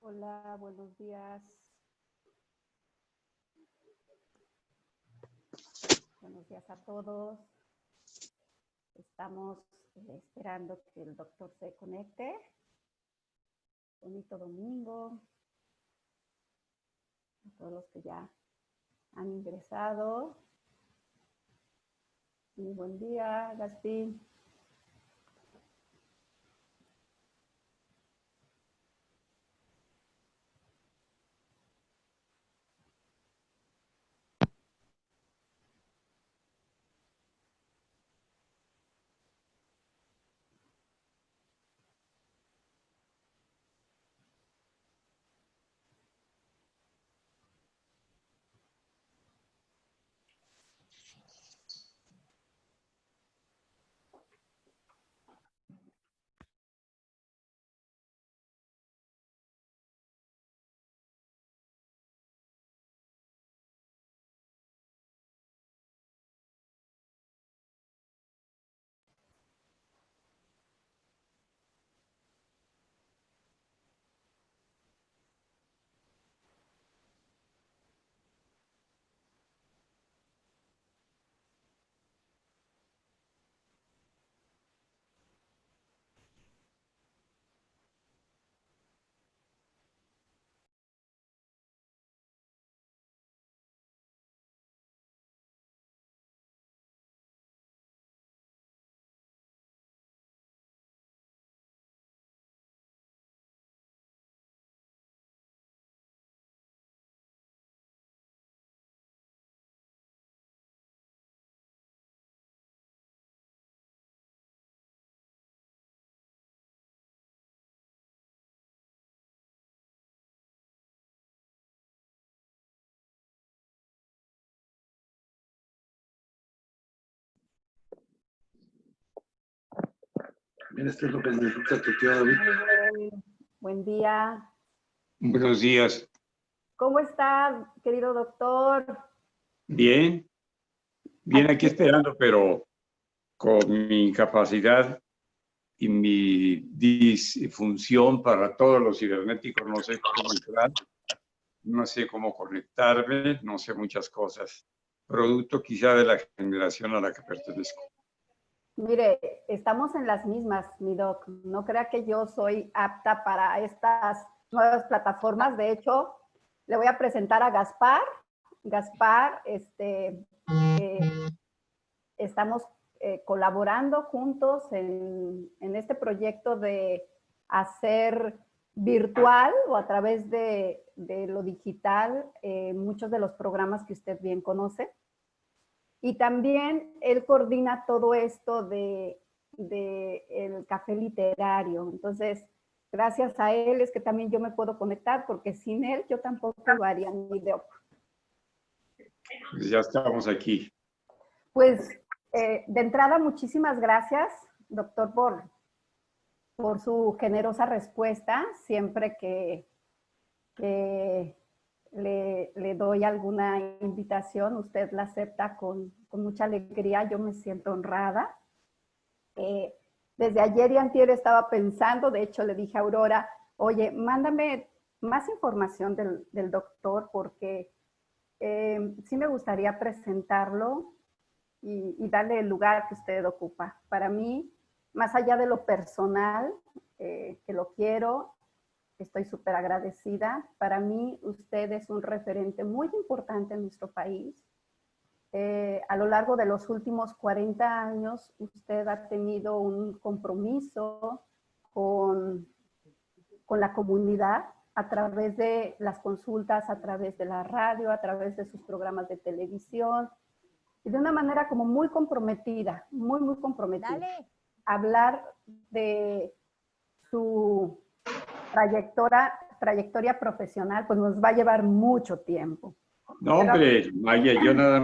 Hola, buenos días. Buenos días a todos. Estamos esperando que el doctor se conecte. Bonito domingo. A todos los que ya han ingresado. Muy buen día, Gaspi. Esto es lo que necesita tu tío David. Buen día. Buenos días. ¿Cómo está, querido doctor? Bien. Bien, aquí esperando, pero con mi incapacidad y mi disfunción para todos los cibernéticos, no sé cómo entrar, no sé cómo conectarme, no sé muchas cosas. Producto quizá de la generación a la que pertenezco. Mire, estamos en las mismas, mi doc. No crea que yo soy apta para estas nuevas plataformas. De hecho, le voy a presentar a Gaspar. Gaspar, estamos colaborando juntos en este proyecto de hacer virtual o a través de lo digital muchos de los programas que usted bien conoce. Y también él coordina todo esto de el café literario. Entonces, gracias a él es que también yo me puedo conectar, porque sin él yo tampoco lo haría ni de otro. Pues ya estamos aquí. Pues, de entrada, muchísimas gracias, doctor, por su generosa respuesta. Siempre que le doy alguna invitación, usted la acepta con mucha alegría. Yo me siento honrada. Desde ayer y antier estaba pensando, de hecho le dije a Aurora, oye, mándame más información del doctor, porque sí me gustaría presentarlo y darle el lugar que usted ocupa. Para mí, más allá de lo personal, que lo quiero, estoy súper agradecida. Para mí, usted es un referente muy importante en nuestro país. A lo largo de los últimos 40 años, usted ha tenido un compromiso con la comunidad a través de las consultas, a través de la radio, a través de sus programas de televisión, y de una manera como muy comprometida, muy comprometida. Dale. Hablar de su trayectoria profesional, pues nos va a llevar mucho tiempo. No, hombre, Maya, yo nada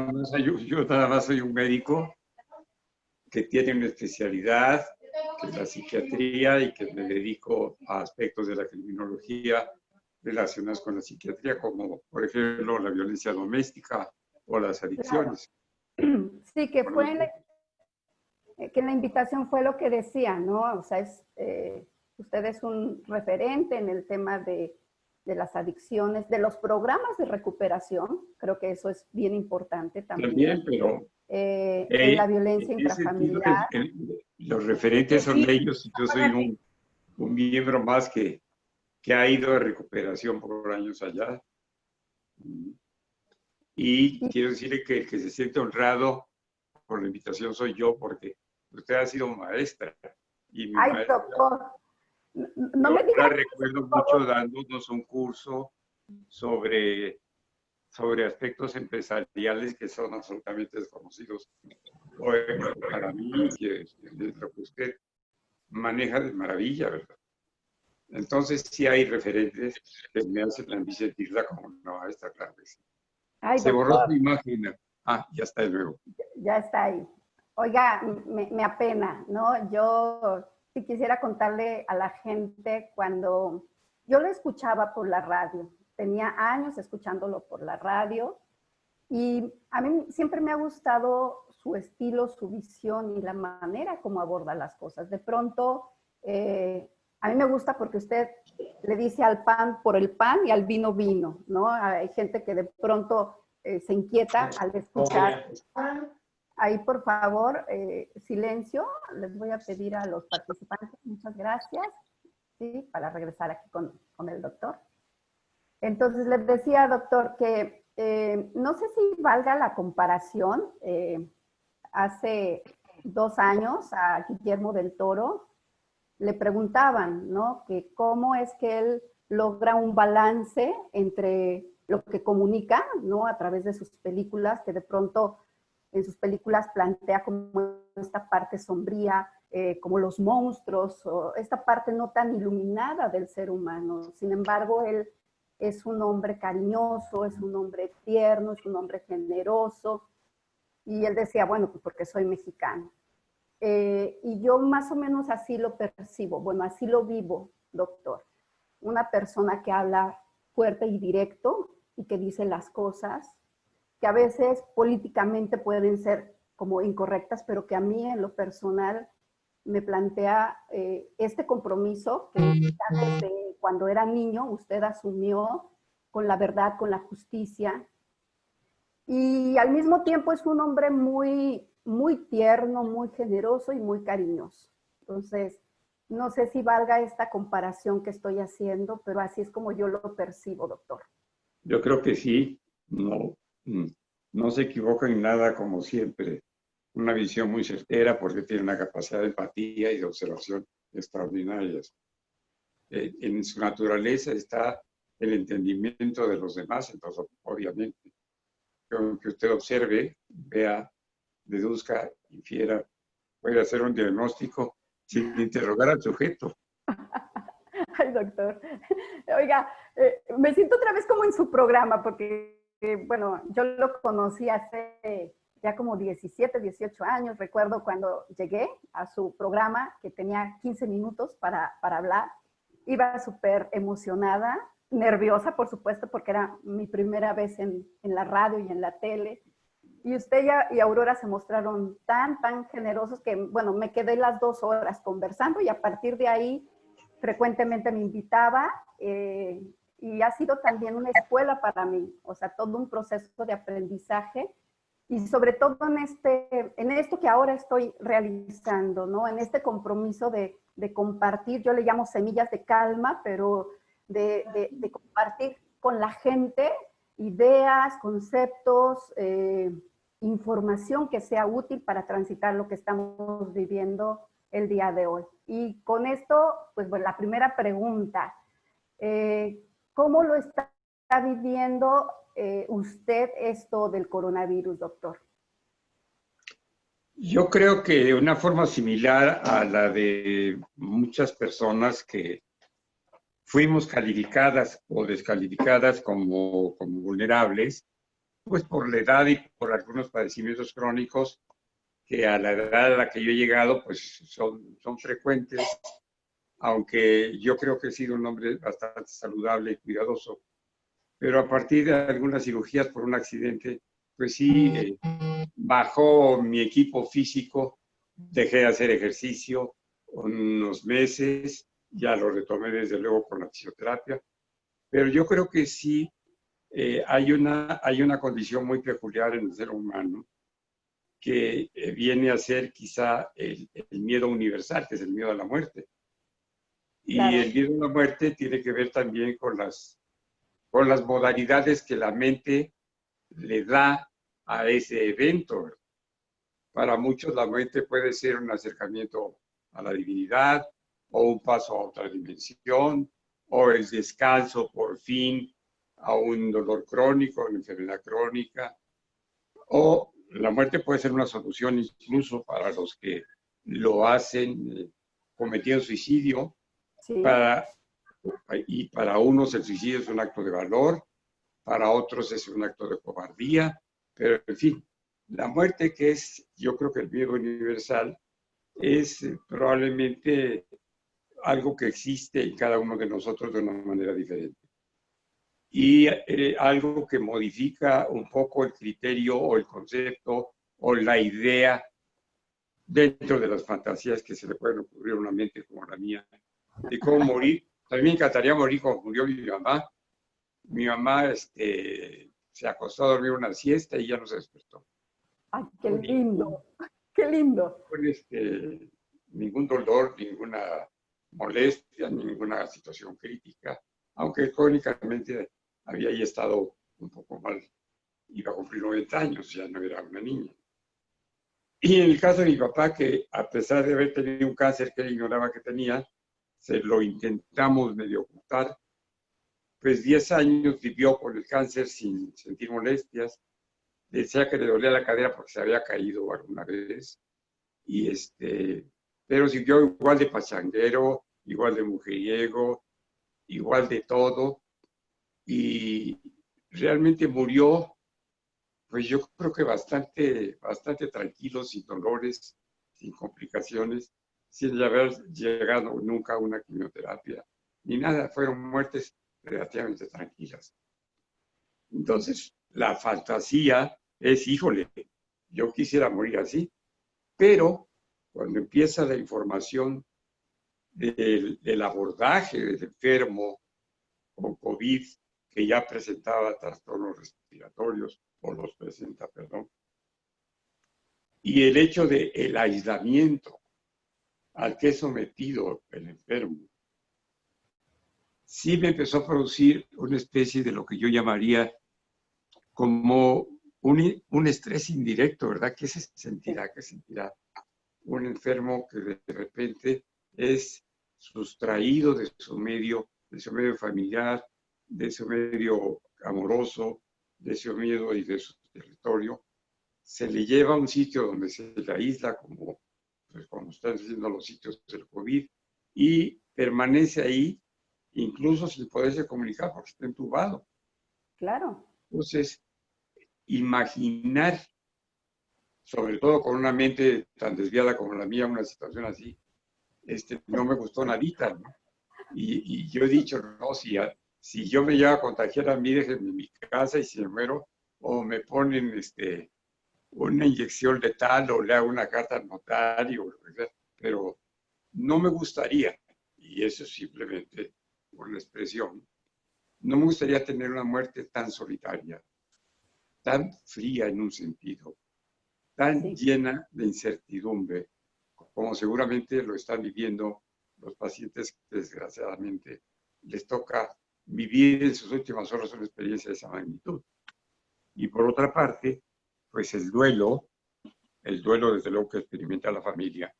más soy un médico que tiene una especialidad, que es la psiquiatría, y que me dedico a aspectos de la criminología relacionados con la psiquiatría, como por ejemplo la violencia doméstica o las adicciones. Sí, que la invitación fue lo que decía, ¿no? O sea, usted es un referente en el tema de de las adicciones, de los programas de recuperación. Creo que eso es bien importante también. También, pero En la violencia en ese sentido, intrafamiliar. los referentes son ellos. Yo soy un miembro más que ha ido de recuperación por años allá. Y quiero decirle que el que se siente honrado por la invitación soy yo, porque usted ha sido maestra. Y mi Ay, maestra, doctor, no me yo diga. la recuerdo mucho dándonos un curso sobre aspectos empresariales que son absolutamente desconocidos para mí, que lo que usted maneja de maravilla, ¿verdad? Entonces sí hay referentes que me hacen a mí sentirla como una maestra, claro que sí. Ay, Se borró doctor, su imagen. Ah, ya está de nuevo. ya está ahí. Oiga, me apena, ¿no? Yo sí quisiera contarle a la gente cuando yo lo escuchaba por la radio. Tenía años escuchándolo por la radio y a mí siempre me ha gustado su estilo, su visión y la manera como aborda las cosas. De pronto, a mí me gusta porque usted le dice al pan por el pan y al vino vino, ¿no? Hay gente que de pronto se inquieta al escuchar. Ahí, por favor, silencio. Les voy a pedir a los participantes, muchas gracias, ¿sí? Para regresar aquí con el doctor. Entonces, les decía, doctor, que no sé si valga la comparación. Hace 2 años a Guillermo del Toro le preguntaban, ¿no? Que cómo es que él logra un balance entre lo que comunica, ¿no? A través de sus películas, que de pronto en sus películas plantea como esta parte sombría, como los monstruos, o esta parte no tan iluminada del ser humano. Sin embargo, él es un hombre cariñoso, es un hombre tierno, es un hombre generoso. Y él decía, bueno, pues porque soy mexicano. Y yo más o menos así lo percibo, bueno, así lo vivo, doctor. Una persona que habla fuerte y directo y que dice las cosas, que a veces políticamente pueden ser como incorrectas, pero que a mí en lo personal me plantea este compromiso que ya desde cuando era niño usted asumió con la verdad, con la justicia, y al mismo tiempo es un hombre muy, muy tierno, muy generoso y muy cariñoso. Entonces, no sé si valga esta comparación que estoy haciendo, pero así es como yo lo percibo, doctor. Yo creo que sí. No, no se equivoca en nada, como siempre. Una visión muy certera porque tiene una capacidad de empatía y de observación extraordinarias. En su naturaleza está el entendimiento de los demás, entonces, obviamente, que usted observe, vea, deduzca, infiera, puede hacer un diagnóstico sin interrogar al sujeto. Ay, doctor. Oiga, me siento otra vez como en su programa, porque, bueno, yo lo conocí hace ya como 17, 18 años. Recuerdo cuando llegué a su programa, que tenía 15 minutos para hablar. Iba súper emocionada, nerviosa, por supuesto, porque era mi primera vez en la radio y en la tele. Y usted y Aurora se mostraron tan generosos que, bueno, me quedé las 2 horas conversando y a partir de ahí frecuentemente me invitaba y ha sido también una escuela para mí, o sea, todo un proceso de aprendizaje y sobre todo en esto que ahora estoy realizando, ¿no? En este compromiso de compartir, yo le llamo semillas de calma, pero de compartir con la gente ideas, conceptos, información que sea útil para transitar lo que estamos viviendo el día de hoy. Y con esto, pues bueno, la primera pregunta, ¿cómo lo está viviendo usted esto del coronavirus, doctor? Yo creo que de una forma similar a la de muchas personas que fuimos calificadas o descalificadas como vulnerables, pues por la edad y por algunos padecimientos crónicos que a la edad a la que yo he llegado, pues son frecuentes, aunque yo creo que he sido un hombre bastante saludable y cuidadoso. Pero a partir de algunas cirugías por un accidente, pues sí, bajó mi equipo físico, dejé de hacer ejercicio unos meses, ya lo retomé desde luego con la fisioterapia, Pero yo creo que sí hay una condición muy peculiar en el ser humano que viene a ser quizá el miedo universal, que es el miedo a la muerte. Y Claro, el miedo a la muerte tiene que ver también con las modalidades que la mente le da a ese evento. Para muchos la muerte puede ser un acercamiento a la divinidad o un paso a otra dimensión o el descanso por fin a un dolor crónico, una enfermedad crónica, o la muerte puede ser una solución incluso para los que lo hacen cometiendo suicidio. sí, Para, y para unos el suicidio es un acto de valor, para otros es un acto de cobardía, pero en fin, la muerte, que es yo creo que el miedo universal, es probablemente algo que existe en cada uno de nosotros de una manera diferente. Y algo que modifica un poco el criterio o el concepto o la idea dentro de las fantasías que se le pueden ocurrir a una mente como la mía, de cómo morir. También me encantaría morir como murió mi mamá. Mi mamá se acostó a dormir una siesta y ya no se despertó. ay, qué Con lindo, qué lindo. ningún dolor, ninguna molestia, ninguna situación crítica, aunque crónicamente había ahí estado un poco mal. Iba a cumplir 90 años, ya no era una niña. Y en el caso de mi papá, que a pesar de haber tenido un cáncer que él ignoraba que tenía, se lo intentamos medio ocultar, pues 10 años vivió con el cáncer sin sentir molestias. Decía que le dolía la cadera porque se había caído alguna vez. Y pero siguió igual de pachanguero, igual de mujeriego, igual de todo. Y realmente murió, pues yo creo que bastante tranquilo, sin dolores, sin complicaciones, sin haber llegado nunca a una quimioterapia, ni nada. Fueron muertes relativamente tranquilas. Entonces, la fantasía es, híjole, yo quisiera morir así, pero cuando empieza la información del abordaje del enfermo con COVID que ya presentaba trastornos respiratorios, o los presenta, perdón, y el hecho del aislamiento al que es sometido el enfermo, sí me empezó a producir una especie de lo que yo llamaría como un estrés indirecto, ¿verdad? ¿Qué se sentirá? ¿Qué sentirá un enfermo que de repente es sustraído de su medio familiar, de su medio amoroso, de su medio y de su territorio? Se le lleva a un sitio donde se le aísla, como están haciendo los sitios del COVID, y permanece ahí, incluso sin poderse comunicar porque está entubado. Claro, Entonces, imaginar, sobre todo con una mente tan desviada como la mía, una situación así, no me gustó nadita, ¿no? Y yo he dicho, no, si yo me llevo a contagiar a mí, déjenme en mi casa y si me muero, o me ponen una inyección letal o le hago una carta al notario, pero no me gustaría, y eso es simplemente por la expresión, no me gustaría tener una muerte tan solitaria, tan fría en un sentido, tan sí, llena de incertidumbre, como seguramente lo están viviendo los pacientes que desgraciadamente les toca vivir en sus últimas horas una experiencia de esa magnitud. Y por otra parte, pues el duelo desde luego que experimenta la familia,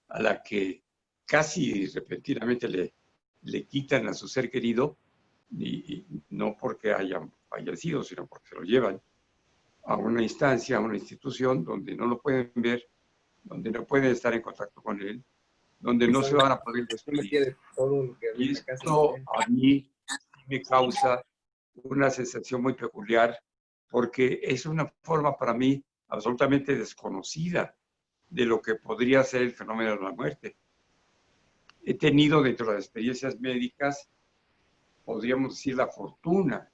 a la que casi repentinamente le quitan a su ser querido, y no porque hayan fallecido, sino porque se lo llevan a una instancia, a una institución donde no lo pueden ver, donde no pueden estar en contacto con él, donde no se van a poder despedir. Y esto a mí me causa una sensación muy peculiar porque es una forma para mí absolutamente desconocida de lo que podría ser el fenómeno de la muerte. He tenido dentro de las experiencias médicas, podríamos decir, la fortuna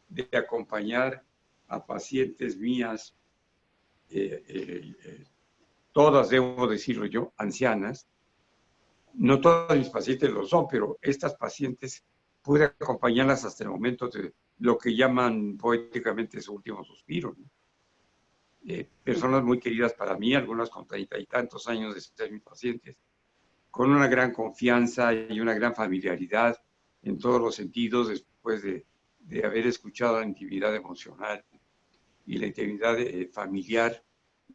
de acompañar a pacientes mías, todas, debo decirlo yo, ancianas. No todos mis pacientes lo son, pero estas pacientes pude acompañarlas hasta el momento de lo que llaman poéticamente su último suspiro, ¿no? Personas muy queridas para mí, algunas con 30 y tantos años de ser mis pacientes, con una gran confianza y una gran familiaridad en todos los sentidos, después de haber escuchado la intimidad emocional y la intimidad familiar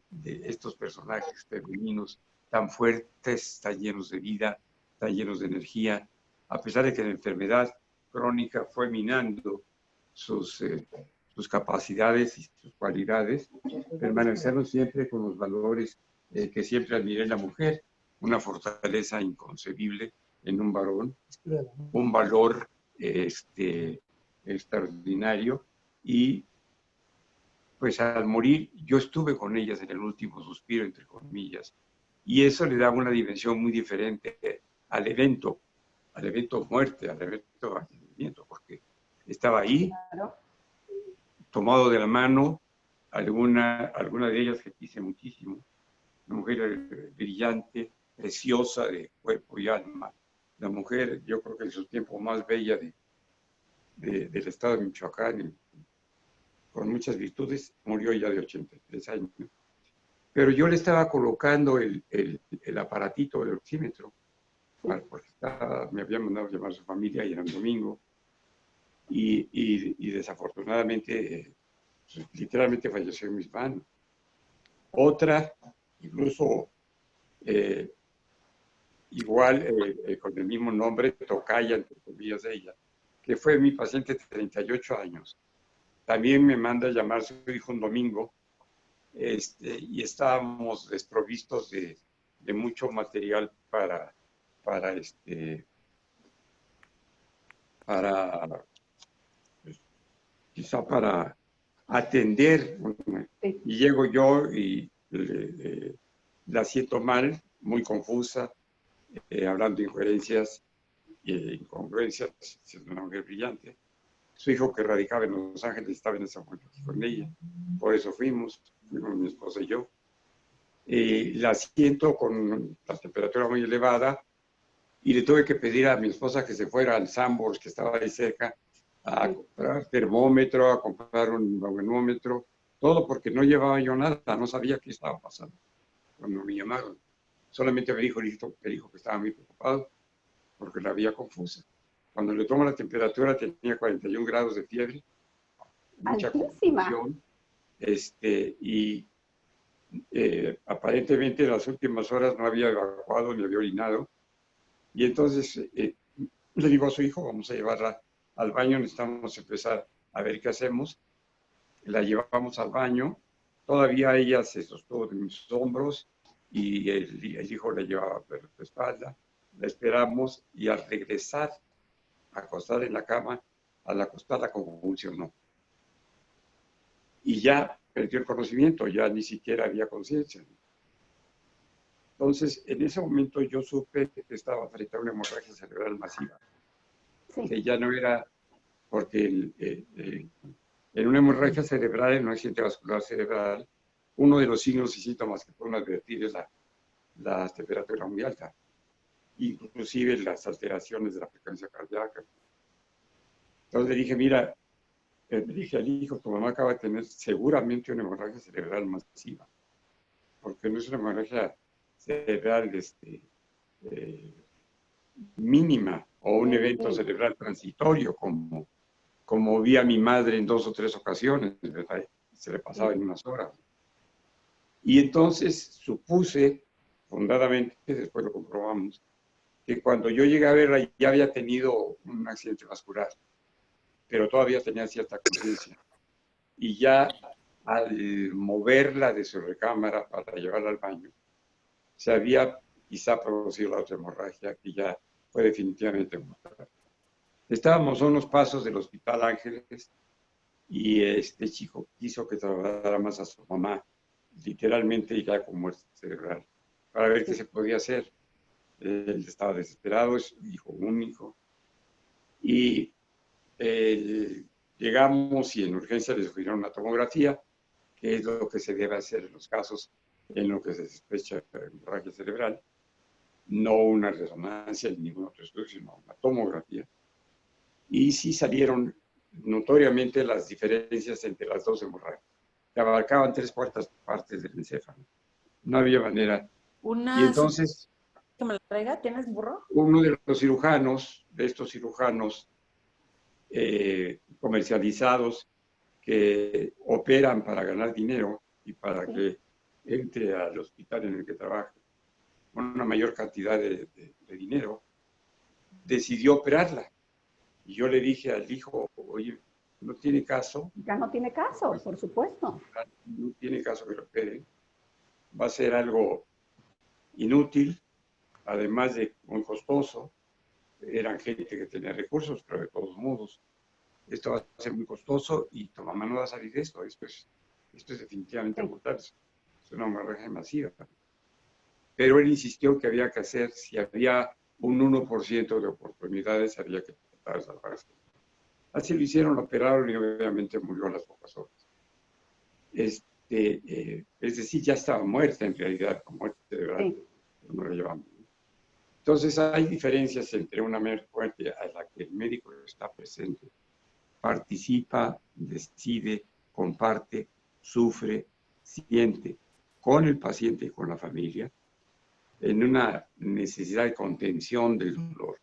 de estos personajes femeninos tan fuertes, tan llenos de vida, tan llenos de energía, a pesar de que la enfermedad crónica fue minando sus capacidades y sus cualidades, permanecieron siempre con los valores que siempre admiré en la mujer, una fortaleza inconcebible en un varón, un valor extraordinario, y pues al morir yo estuve con ellas en el último suspiro, entre comillas, y eso le daba una dimensión muy diferente al evento muerte, al evento fallecimiento, porque estaba ahí, Claro. tomado de la mano, alguna de ellas que quise muchísimo, una mujer brillante, preciosa de cuerpo y alma, la mujer, yo creo que en su tiempo más bella del estado de Michoacán, con muchas virtudes, murió ya de 83 años. Pero yo le estaba colocando el aparatito del oxímetro, porque me habían mandado llamar a su familia y era un domingo, y desafortunadamente, literalmente falleció en mis manos. Otra, incluso igual, con el mismo nombre, tocaya, entre comillas, de ella, que fue mi paciente de 38 años. También me manda a llamar su hijo un domingo, y estábamos desprovistos de mucho material para quizá para atender. Sí. Y llego yo y la siento mal, muy confusa, hablando incoherencias e incongruencias, siendo una mujer brillante. Su hijo, que radicaba en Los Ángeles, estaba en ese momento aquí con ella. Por eso fuimos mi esposa y yo. La siento con la temperatura muy elevada y le tuve que pedir a mi esposa que se fuera al Sanborns, que estaba ahí cerca, a comprar termómetro, a comprar un barometro, todo porque no llevaba yo nada, no sabía qué estaba pasando cuando me llamaron. Solamente me dijo el hijo que estaba muy preocupado porque la había confusa. Cuando le tomo la temperatura tenía 41 grados de fiebre, mucha Altísima. confusión, y aparentemente en las últimas horas no había evacuado ni había orinado. Y entonces le digo a su hijo, vamos a llevarla al baño, necesitamos empezar a ver qué hacemos. La llevamos al baño, todavía ella se sostuvo de mis hombros y el hijo la llevaba por la espalda. La esperamos y al regresar, acostada en la cama, al acostarla convulsionó. Y ya perdió el conocimiento, ya ni siquiera había conciencia. Entonces, en ese momento yo supe que estaba frente a una hemorragia cerebral masiva, Sí. que ya no era, porque en una hemorragia cerebral, en un accidente vascular cerebral, uno de los signos y síntomas que pueden advertir es la temperatura muy alta, inclusive las alteraciones de la frecuencia cardíaca. Entonces le dije, mira, le dije al hijo, tu mamá acaba de tener seguramente una hemorragia cerebral masiva, porque no es una hemorragia cerebral mínima o un evento cerebral transitorio, como vi a mi madre en 2 o 3 ocasiones, ¿verdad? Se le pasaba en unas horas. Y entonces supuse, fundadamente, después lo comprobamos, que cuando yo llegué a verla ya había tenido un accidente vascular, pero todavía tenía cierta conciencia. Y ya al moverla de su recámara para llevarla al baño, se había quizá producido la otra hemorragia que ya fue definitivamente mortal. Estábamos a unos pasos del Hospital Ángeles y este chico quiso que trasladara más a su mamá, literalmente ya con muerte cerebral, para ver qué se podía hacer. Él estaba desesperado, es hijo único. Y llegamos y en urgencia le sugirieron una tomografía, que es lo que se debe hacer en los casos en los que se sospecha hemorragia cerebral, no una resonancia ni ningún otro estudio, sino una tomografía. y sí salieron notoriamente las diferencias entre las dos hemorragias, que abarcaban 3/4 partes del encéfalo. No había manera. Y entonces, que me la traiga, ¿tienes burro? uno de los cirujanos, de estos cirujanos comercializados que operan para ganar dinero y para que entre al hospital en el que trabaja una mayor cantidad de dinero, decidió operarla. Y yo le dije al hijo, oye, no tiene caso. Ya no tiene caso, por supuesto. No tiene caso que lo operen. Va a ser algo inútil, además de muy costoso. Eran gente que tenía recursos, pero de todos modos, esto va a ser muy costoso y tu mamá no va a salir de esto. Esto es definitivamente brutal. Es una hemorragia masiva. Pero él insistió que había que hacer, si había un 1% de oportunidades, había que tratar de salvarse. Así lo hicieron, lo operaron y obviamente murió a las pocas horas. Es decir, ya estaba muerta en realidad, con muerte de verdad, no la llevamos. Entonces hay diferencias entre una muerte a la que el médico está presente, participa, decide, comparte, sufre, siente con el paciente y con la familia, en una necesidad de contención del dolor,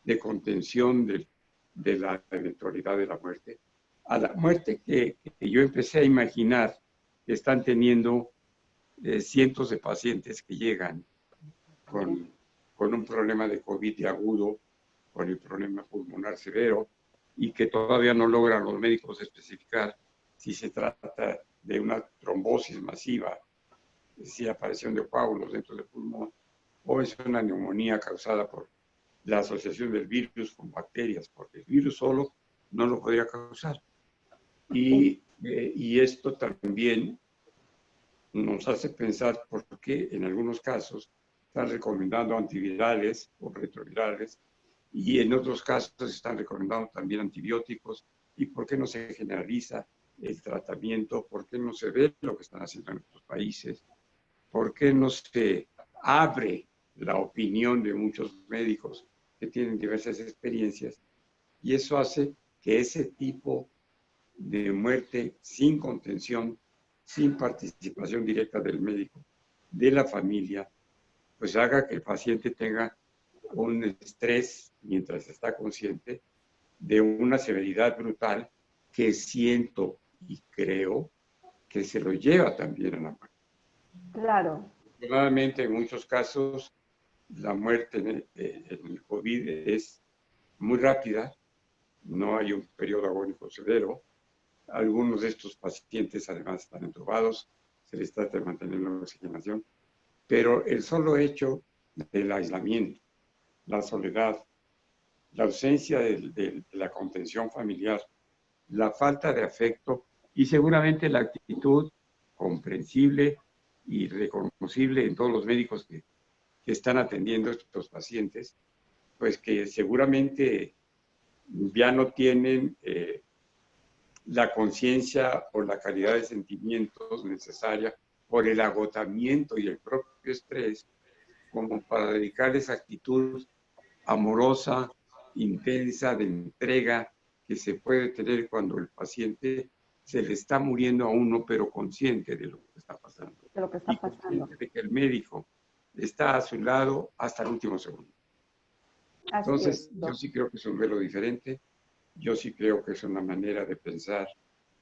de contención de la eventualidad de la muerte, a la muerte que yo empecé a imaginar que están teniendo cientos de pacientes que llegan con un problema de COVID agudo, con el problema pulmonar severo, y que todavía no logran los médicos especificar si se trata de una trombosis masiva, si aparición de coágulos dentro del pulmón, o es una neumonía causada por la asociación del virus con bacterias, porque el virus solo no lo podría causar. Y esto también nos hace pensar por qué en algunos casos están recomendando antivirales o retrovirales y en otros casos están recomendando también antibióticos, y por qué no se generaliza el tratamiento, por qué no se ve lo que están haciendo en otros países, por qué no se abre la opinión de muchos médicos que tienen diversas experiencias, y eso hace que ese tipo de muerte sin contención, sin participación directa del médico, de la familia, pues haga que el paciente tenga un estrés mientras está consciente de una severidad brutal que siento y creo que se lo lleva también a la muerte. Claro. Afortunadamente, en muchos casos, la muerte en el COVID es muy rápida, no hay un periodo agónico severo. Algunos de estos pacientes además están entubados, se les trata de mantener la oxigenación, pero el solo hecho del aislamiento, la soledad, la ausencia de la contención familiar, la falta de afecto y seguramente la actitud comprensible y reconocible en todos los médicos que están atendiendo a estos pacientes, pues que seguramente ya no tienen la conciencia o la calidad de sentimientos necesaria por el agotamiento y el propio estrés, como para dedicar esa actitud amorosa, intensa, de entrega que se puede tener cuando el paciente se le está muriendo a uno, pero consciente de lo que está pasando. De lo que está pasando. Consciente de que el médico está a su lado hasta el último segundo. Entonces, yo sí creo que es un duelo diferente. Yo sí creo que es una manera de pensar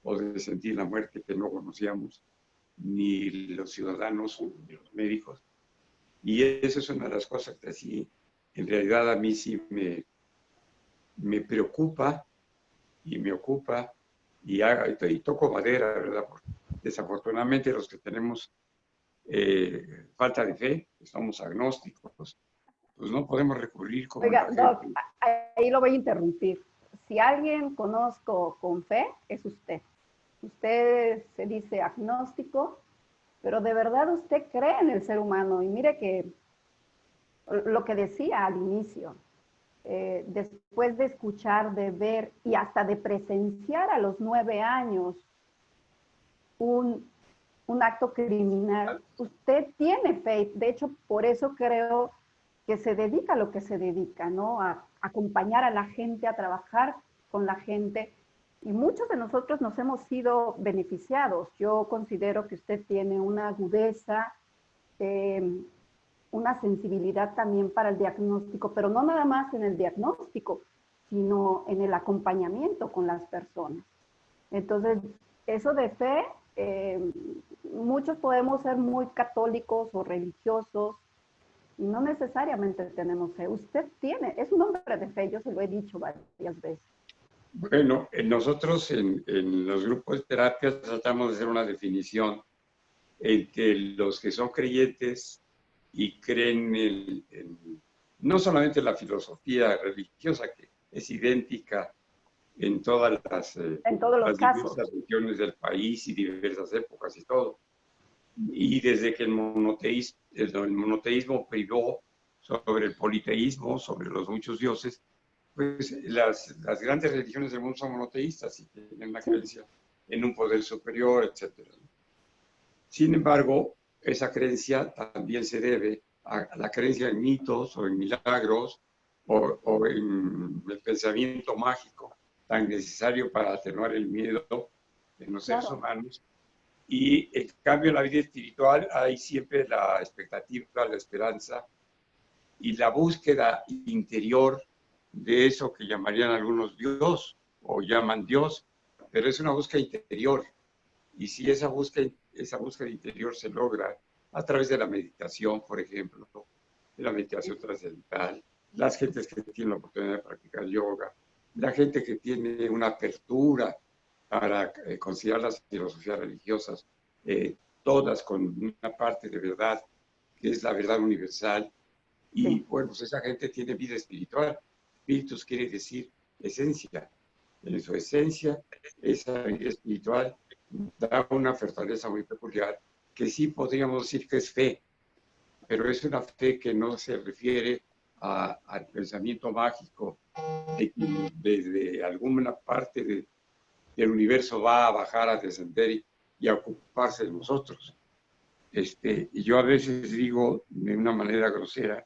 o de sentir la muerte que no conocíamos ni los ciudadanos ni los médicos. Y eso es una de las cosas que así, en realidad a mí sí me preocupa y me ocupa y toco madera, ¿verdad? Porque desafortunadamente los que tenemos falta de fe, que somos agnósticos, pues no podemos recurrir como Oiga, Doc, ahí lo voy a interrumpir. Si alguien conozco con fe, es usted. Usted se dice agnóstico, pero de verdad usted cree en el ser humano. Y mire que lo que decía al inicio, después de escuchar, de ver y hasta de presenciar a los 9 años un acto criminal, usted tiene fe. De hecho, por eso creo que se dedica a lo que se dedica, ¿no? A acompañar a la gente, a trabajar con la gente. Y muchos de nosotros nos hemos sido beneficiados. Yo considero que usted tiene una agudeza, una sensibilidad también para el diagnóstico, pero no nada más en el diagnóstico, sino en el acompañamiento con las personas. Entonces, eso de fe, muchos podemos ser muy católicos o religiosos, y no necesariamente tenemos fe. Usted tiene, es un hombre de fe, yo se lo he dicho varias veces. Bueno, nosotros en los grupos de terapia tratamos de hacer una definición entre los que son creyentes y creen no solamente la filosofía religiosa, que es idéntica en todas en todos los casos, diversas regiones del país y diversas épocas y todo. Y desde que el monoteísmo privó sobre el politeísmo, sobre los muchos dioses, pues las grandes religiones del mundo son monoteístas y tienen una creencia en un poder superior, etc. Sin embargo, esa creencia también se debe a la creencia en mitos o en milagros o en el pensamiento mágico tan necesario para atenuar el miedo en los seres humanos. Y en cambio en la vida espiritual hay siempre la expectativa, la esperanza y la búsqueda interior de eso que llamarían algunos Dios o llaman Dios, pero es una búsqueda interior. Y si esa búsqueda interior se logra a través de la meditación, por ejemplo, de la meditación trascendental, las gentes que tienen la oportunidad de practicar yoga, la gente que tiene una apertura para considerar las filosofías religiosas, todas con una parte de verdad, que es la verdad universal. Y bueno, pues esa gente tiene vida espiritual. Espíritus quiere decir esencia. En su esencia, esa vida espiritual da una fortaleza muy peculiar, que sí podríamos decir que es fe, pero es una fe que no se refiere al pensamiento mágico de que desde alguna parte del universo va a bajar, a descender y a ocuparse de nosotros. Y yo a veces digo de una manera grosera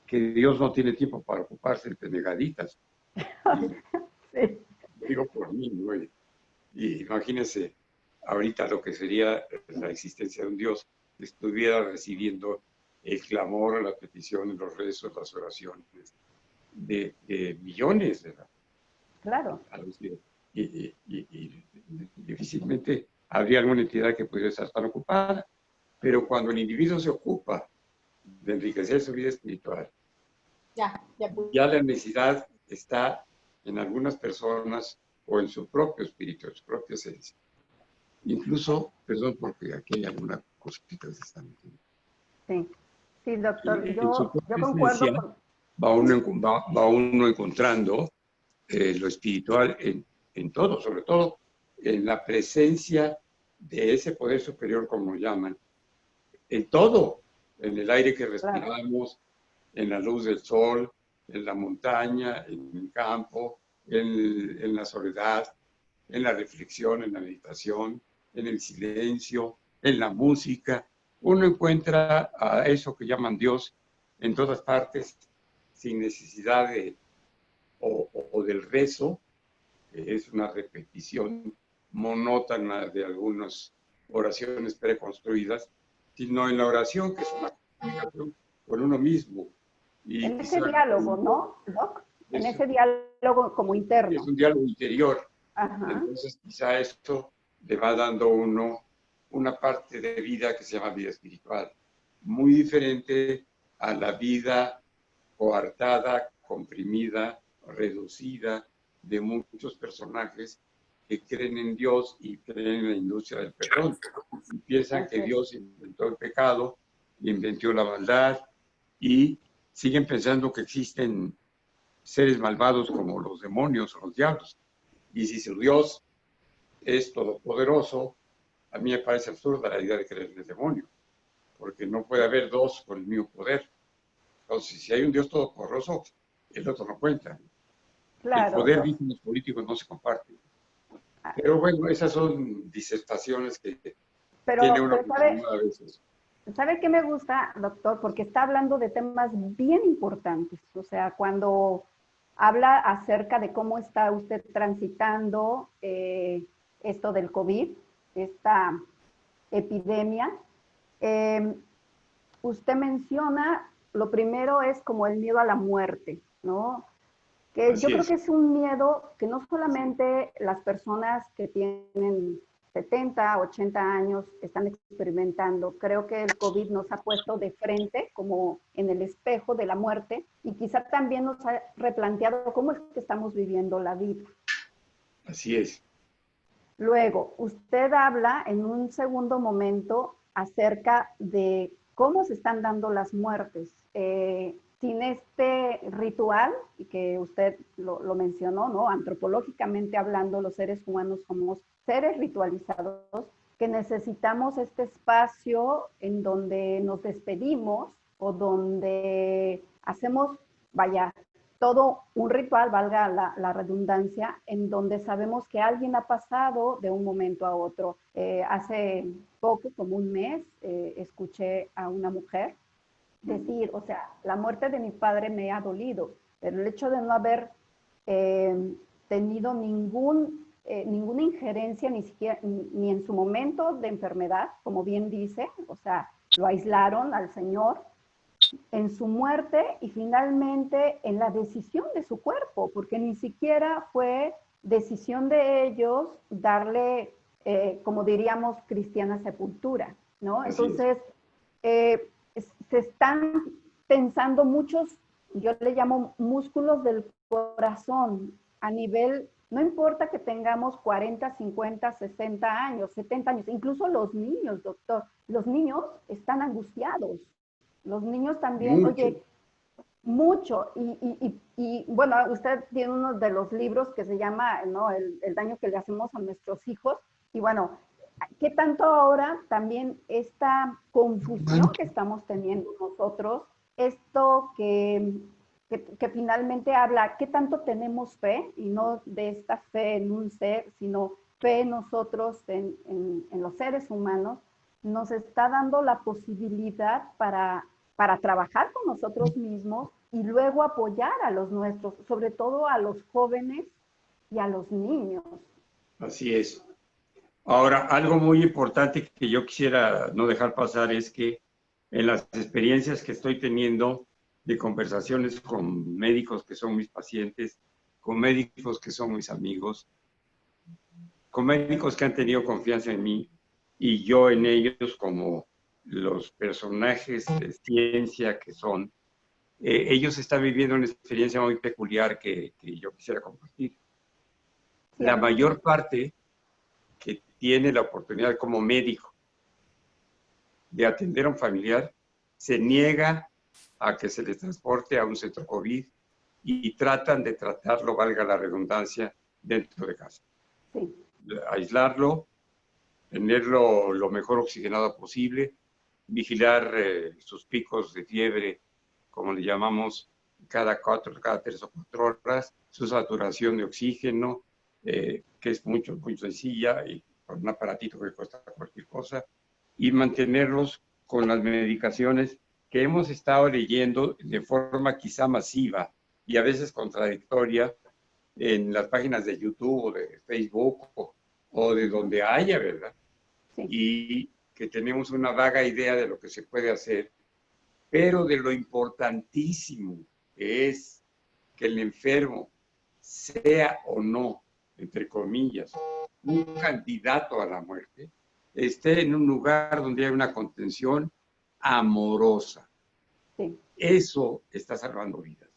que Dios no tiene tiempo para ocuparse de negaditas. Sí. Digo por mí, ¿no? Y imagínense ahorita lo que sería la existencia de un Dios que estuviera recibiendo el clamor, la petición, los rezos, las oraciones de millones, ¿verdad? Claro. Y difícilmente habría alguna entidad que pudiera estar tan ocupada. Pero cuando el individuo se ocupa de enriquecer su vida espiritual, ya la necesidad está en algunas personas o en su propio espíritu, en su propia esencia. Incluso, perdón, porque aquí hay alguna cosita que se está metiendo. Sí, sí, doctor, En su yo propia concuerdo esencia, con... va uno encontrando lo espiritual en todo, sobre todo en la presencia de ese poder superior, como lo llaman, en todo, en el aire que respiramos, en la luz del sol, en la montaña, en el campo, en la soledad, en la reflexión, en la meditación, en el silencio, en la música. Uno encuentra a eso que llaman Dios en todas partes, sin necesidad o del rezo, que es una repetición monótona de algunas oraciones preconstruidas, sino en la oración, que es una comunicación con uno mismo. En ese diálogo, ¿no, Doc? En ese diálogo como interno. Es un diálogo interior. Ajá. Entonces, quizá esto le va dando a uno una parte de vida que se llama vida espiritual, muy diferente a la vida coartada, comprimida, reducida de muchos personajes que creen en Dios y creen en la industria del perdón. Y piensan que Dios inventó el pecado, inventó la maldad y siguen pensando que existen seres malvados como los demonios o los diablos. Y si su Dios es todopoderoso, a mí me parece absurda la idea de creer en el demonio, porque no puede haber dos con el mismo poder. Entonces, si hay un Dios todopoderoso, el otro no cuenta. Claro, el poder, dicen los políticos, no se comparte. Pero bueno, esas son disertaciones que tiene una oportunidad a veces. ¿Sabe qué me gusta, doctor? Porque está hablando de temas bien importantes. O sea, cuando habla acerca de cómo está usted transitando esto del COVID, esta epidemia. Usted menciona, lo primero es como el miedo a la muerte, ¿no? Que yo creo que es un miedo que no solamente las personas que tienen 70, 80 años están experimentando. Creo que el COVID nos ha puesto de frente, como en el espejo de la muerte, y quizá también nos ha replanteado cómo es que estamos viviendo la vida. Así es. Luego, usted habla en un segundo momento acerca de cómo se están dando las muertes. Sin este ritual, y que usted lo mencionó, ¿no? Antropológicamente hablando, los seres humanos somos seres ritualizados, que necesitamos este espacio en donde nos despedimos o donde hacemos, vaya, todo un ritual, valga la redundancia, en donde sabemos que alguien ha pasado de un momento a otro. Hace poco, como un mes, escuché a una mujer decir, o sea, la muerte de mi padre me ha dolido, pero el hecho de no haber tenido ninguna injerencia, ni siquiera, ni en su momento de enfermedad, como bien dice, o sea, lo aislaron al Señor, en su muerte y finalmente en la decisión de su cuerpo, porque ni siquiera fue decisión de ellos darle, como diríamos, cristiana sepultura, ¿no? Entonces, se están tensando muchos, yo le llamo músculos del corazón, a nivel, no importa que tengamos 40, 50, 60 años, 70 años, incluso los niños, doctor, los niños están angustiados. Los niños también, Mucho. oye, mucho. Y bueno, usted tiene uno de los libros que se llama, ¿no? El daño que le hacemos a nuestros hijos. Y bueno, ¿qué tanto ahora también esta confusión que estamos teniendo nosotros, esto que finalmente habla, qué tanto tenemos fe, y no de esta fe en un ser, sino fe en nosotros, en los seres humanos, nos está dando la posibilidad para trabajar con nosotros mismos y luego apoyar a los nuestros, sobre todo a los jóvenes y a los niños. Así es. Ahora, algo muy importante que yo quisiera no dejar pasar es que en las experiencias que estoy teniendo de conversaciones con médicos que son mis pacientes, con médicos que son mis amigos, con médicos que han tenido confianza en mí y yo en ellos como los personajes de ciencia que son, ellos están viviendo una experiencia muy peculiar que yo quisiera compartir. Sí, La mayor parte que tiene la oportunidad como médico de atender a un familiar se niega a que se les transporte a un centro COVID y tratan de tratarlo, valga la redundancia, dentro de casa. sí. Aislarlo, tenerlo lo mejor oxigenado posible, vigilar sus picos de fiebre, como le llamamos, cada 3 o 4 horas, su saturación de oxígeno, que es muy sencilla y con un aparatito que cuesta cualquier cosa, y mantenerlos con las medicaciones que hemos estado leyendo de forma quizá masiva y a veces contradictoria en las páginas de YouTube o de Facebook o de donde haya, ¿verdad? Sí. Y que tenemos una vaga idea de lo que se puede hacer, pero de lo importantísimo que es que el enfermo, sea o no, entre comillas, un candidato a la muerte, esté en un lugar donde hay una contención amorosa. Sí. Eso está salvando vidas.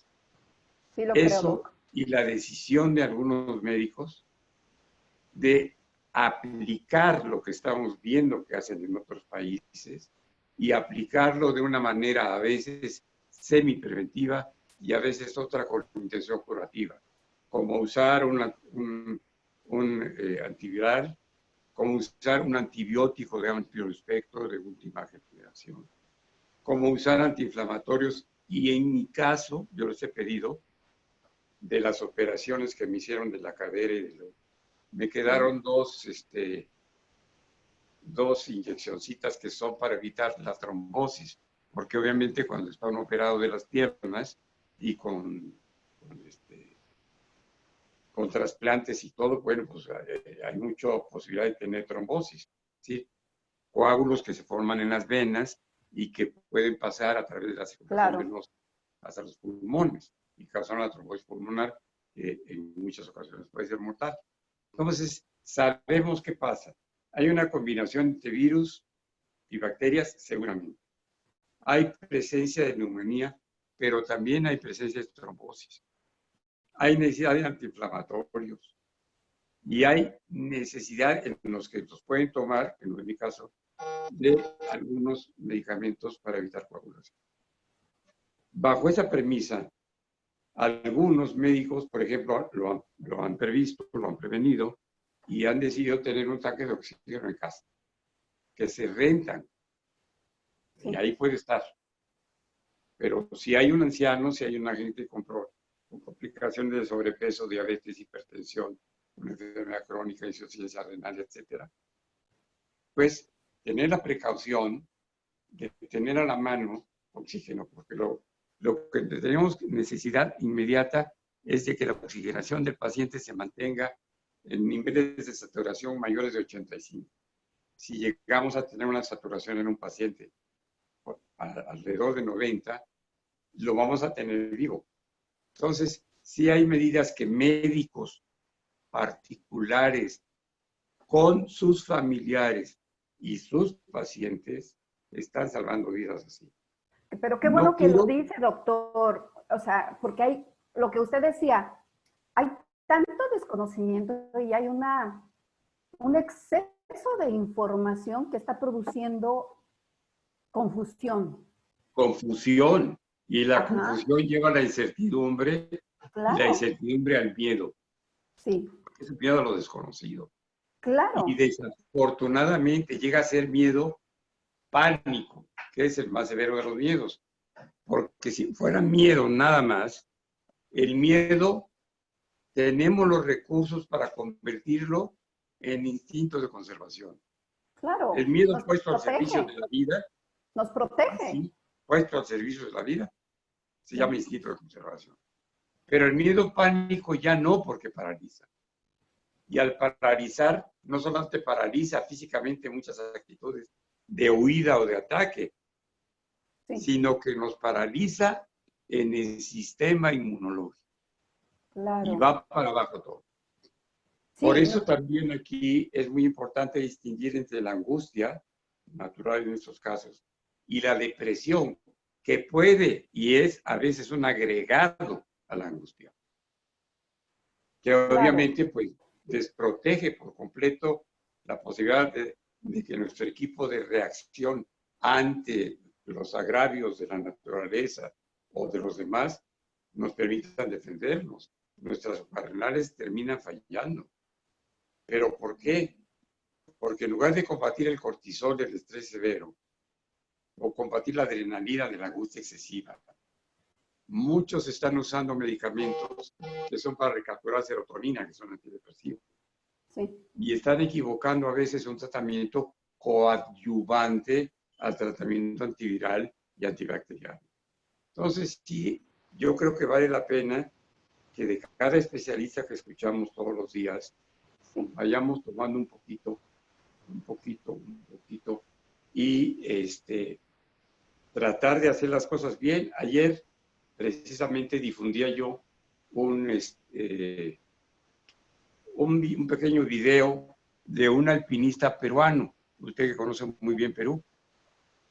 Sí lo creo, Eso Doc. y la decisión de algunos médicos de aplicar lo que estamos viendo que hacen en otros países y aplicarlo de una manera a veces semi-preventiva y a veces otra con intención curativa, como usar un antiviral, como usar un antibiótico de amplio espectro de última generación, como usar antiinflamatorios y en mi caso, yo les he pedido de las operaciones que me hicieron de la cadera y de me quedaron dos inyeccioncitas que son para evitar la trombosis, porque obviamente cuando está uno operado de las piernas y con con trasplantes y todo, bueno, pues hay mucha posibilidad de tener trombosis, ¿sí? Coágulos que se forman en las venas y que pueden pasar a través de la circulación venosa hasta los pulmones y causar una trombosis pulmonar que en muchas ocasiones puede ser mortal. Entonces, sabemos qué pasa. Hay una combinación entre virus y bacterias, seguramente. Hay presencia de neumonía, pero también hay presencia de trombosis. Hay necesidad de antiinflamatorios y hay necesidad en los que los pueden tomar, que no es mi caso, de algunos medicamentos para evitar coagulación. Bajo esa premisa, algunos médicos, por ejemplo, lo han previsto, lo han prevenido y han decidido tener un tanque de oxígeno en casa, que se rentan. Y ahí puede estar. Pero si hay un anciano, si hay una gente con complicaciones de sobrepeso, diabetes, hipertensión, una enfermedad crónica, insuficiencia renal, etcétera, pues tener la precaución de tener a la mano oxígeno, porque lo que tenemos necesidad inmediata es de que la oxigenación del paciente se mantenga en niveles de saturación mayores de 85. Si llegamos a tener una saturación en un paciente alrededor de 90, lo vamos a tener vivo. Entonces, sí hay medidas que médicos particulares con sus familiares y sus pacientes están salvando vidas así. Pero qué bueno que lo dice, doctor. O sea, porque hay, lo que usted decía, hay tanto desconocimiento y hay un exceso de información que está produciendo confusión. Confusión. Y la confusión lleva a la incertidumbre, y la incertidumbre al miedo. Sí. Es el miedo a lo desconocido. Claro. Y desafortunadamente llega a ser miedo pánico, que es el más severo de los miedos. Porque si fuera miedo nada más, el miedo tenemos los recursos para convertirlo en instinto de conservación. Claro. El miedo puesto al servicio de la vida. Nos protege. Sí, puesto al servicio de la vida. Se llama instinto de conservación. Pero el miedo pánico ya no, porque paraliza. Y al paralizar, no solamente paraliza físicamente muchas actitudes de huida o de ataque, sino que nos paraliza en el sistema inmunológico. Claro. Y va para abajo todo. Sí, por eso también aquí es muy importante distinguir entre la angustia, natural en estos casos, y la depresión, que puede y es a veces un agregado a la angustia. Que obviamente pues desprotege por completo la posibilidad de que nuestro equipo de reacción ante los agravios de la naturaleza o de los demás nos permitan defendernos. Nuestras suprarrenales terminan fallando. ¿Pero por qué? Porque en lugar de combatir el cortisol del estrés severo o combatir la adrenalina de la angustia excesiva, muchos están usando medicamentos que son para recapturar serotonina, que son antidepresivos. Sí. Y están equivocando a veces un tratamiento coadyuvante al tratamiento antiviral y antibacteriano. Entonces, sí, yo creo que vale la pena que de cada especialista que escuchamos todos los días, vayamos tomando un poquito, y tratar de hacer las cosas bien. Ayer, precisamente, difundía yo un pequeño video de un alpinista peruano, usted que conoce muy bien Perú.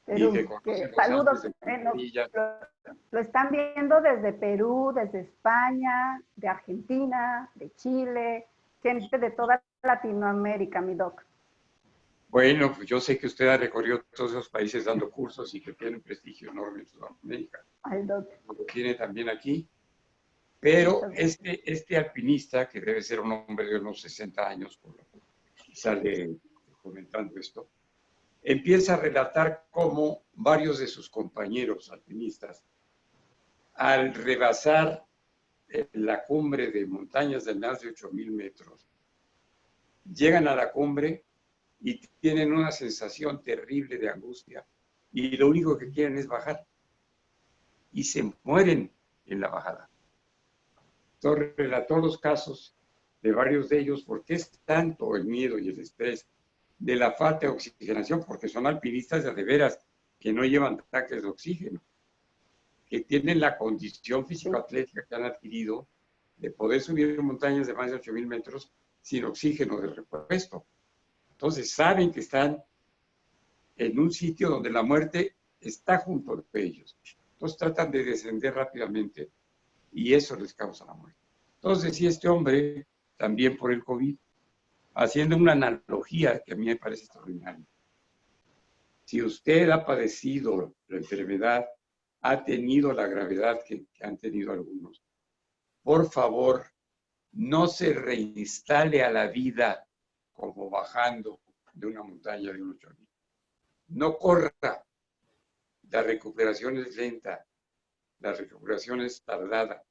Y que saludos, lo están viendo desde Perú, desde España, de Argentina, de Chile, gente de toda Latinoamérica, mi doc. Bueno, pues yo sé que usted ha recorrido todos esos países dando cursos y que tiene un prestigio enorme en Sudamérica. Al doc. Lo tiene también aquí. Pero este alpinista, que debe ser un hombre de unos 60 años, por lo que sale comentando esto, empieza a relatar cómo varios de sus compañeros alpinistas, al rebasar la cumbre de montañas de más de 8,000 metros, llegan a la cumbre y tienen una sensación terrible de angustia y lo único que quieren es bajar y se mueren en la bajada. Entonces relató los casos de varios de ellos, ¿por qué es tanto el miedo y el estrés de la falta de oxigenación? Porque son alpinistas de veras que no llevan tanques de oxígeno, que tienen la condición físico-atlética que han adquirido de poder subir montañas de más de 8,000 metros sin oxígeno de repuesto. Entonces saben que están en un sitio donde la muerte está junto de ellos. Entonces tratan de descender rápidamente y eso les causa la muerte. Entonces, si este hombre, también por el COVID, haciendo una analogía que a mí me parece extraordinaria, si usted ha padecido la enfermedad, ha tenido la gravedad que han tenido algunos, por favor, no se reinstale a la vida como bajando de una montaña de un 8,000. No corra. La recuperación es lenta, la recuperación es tardada.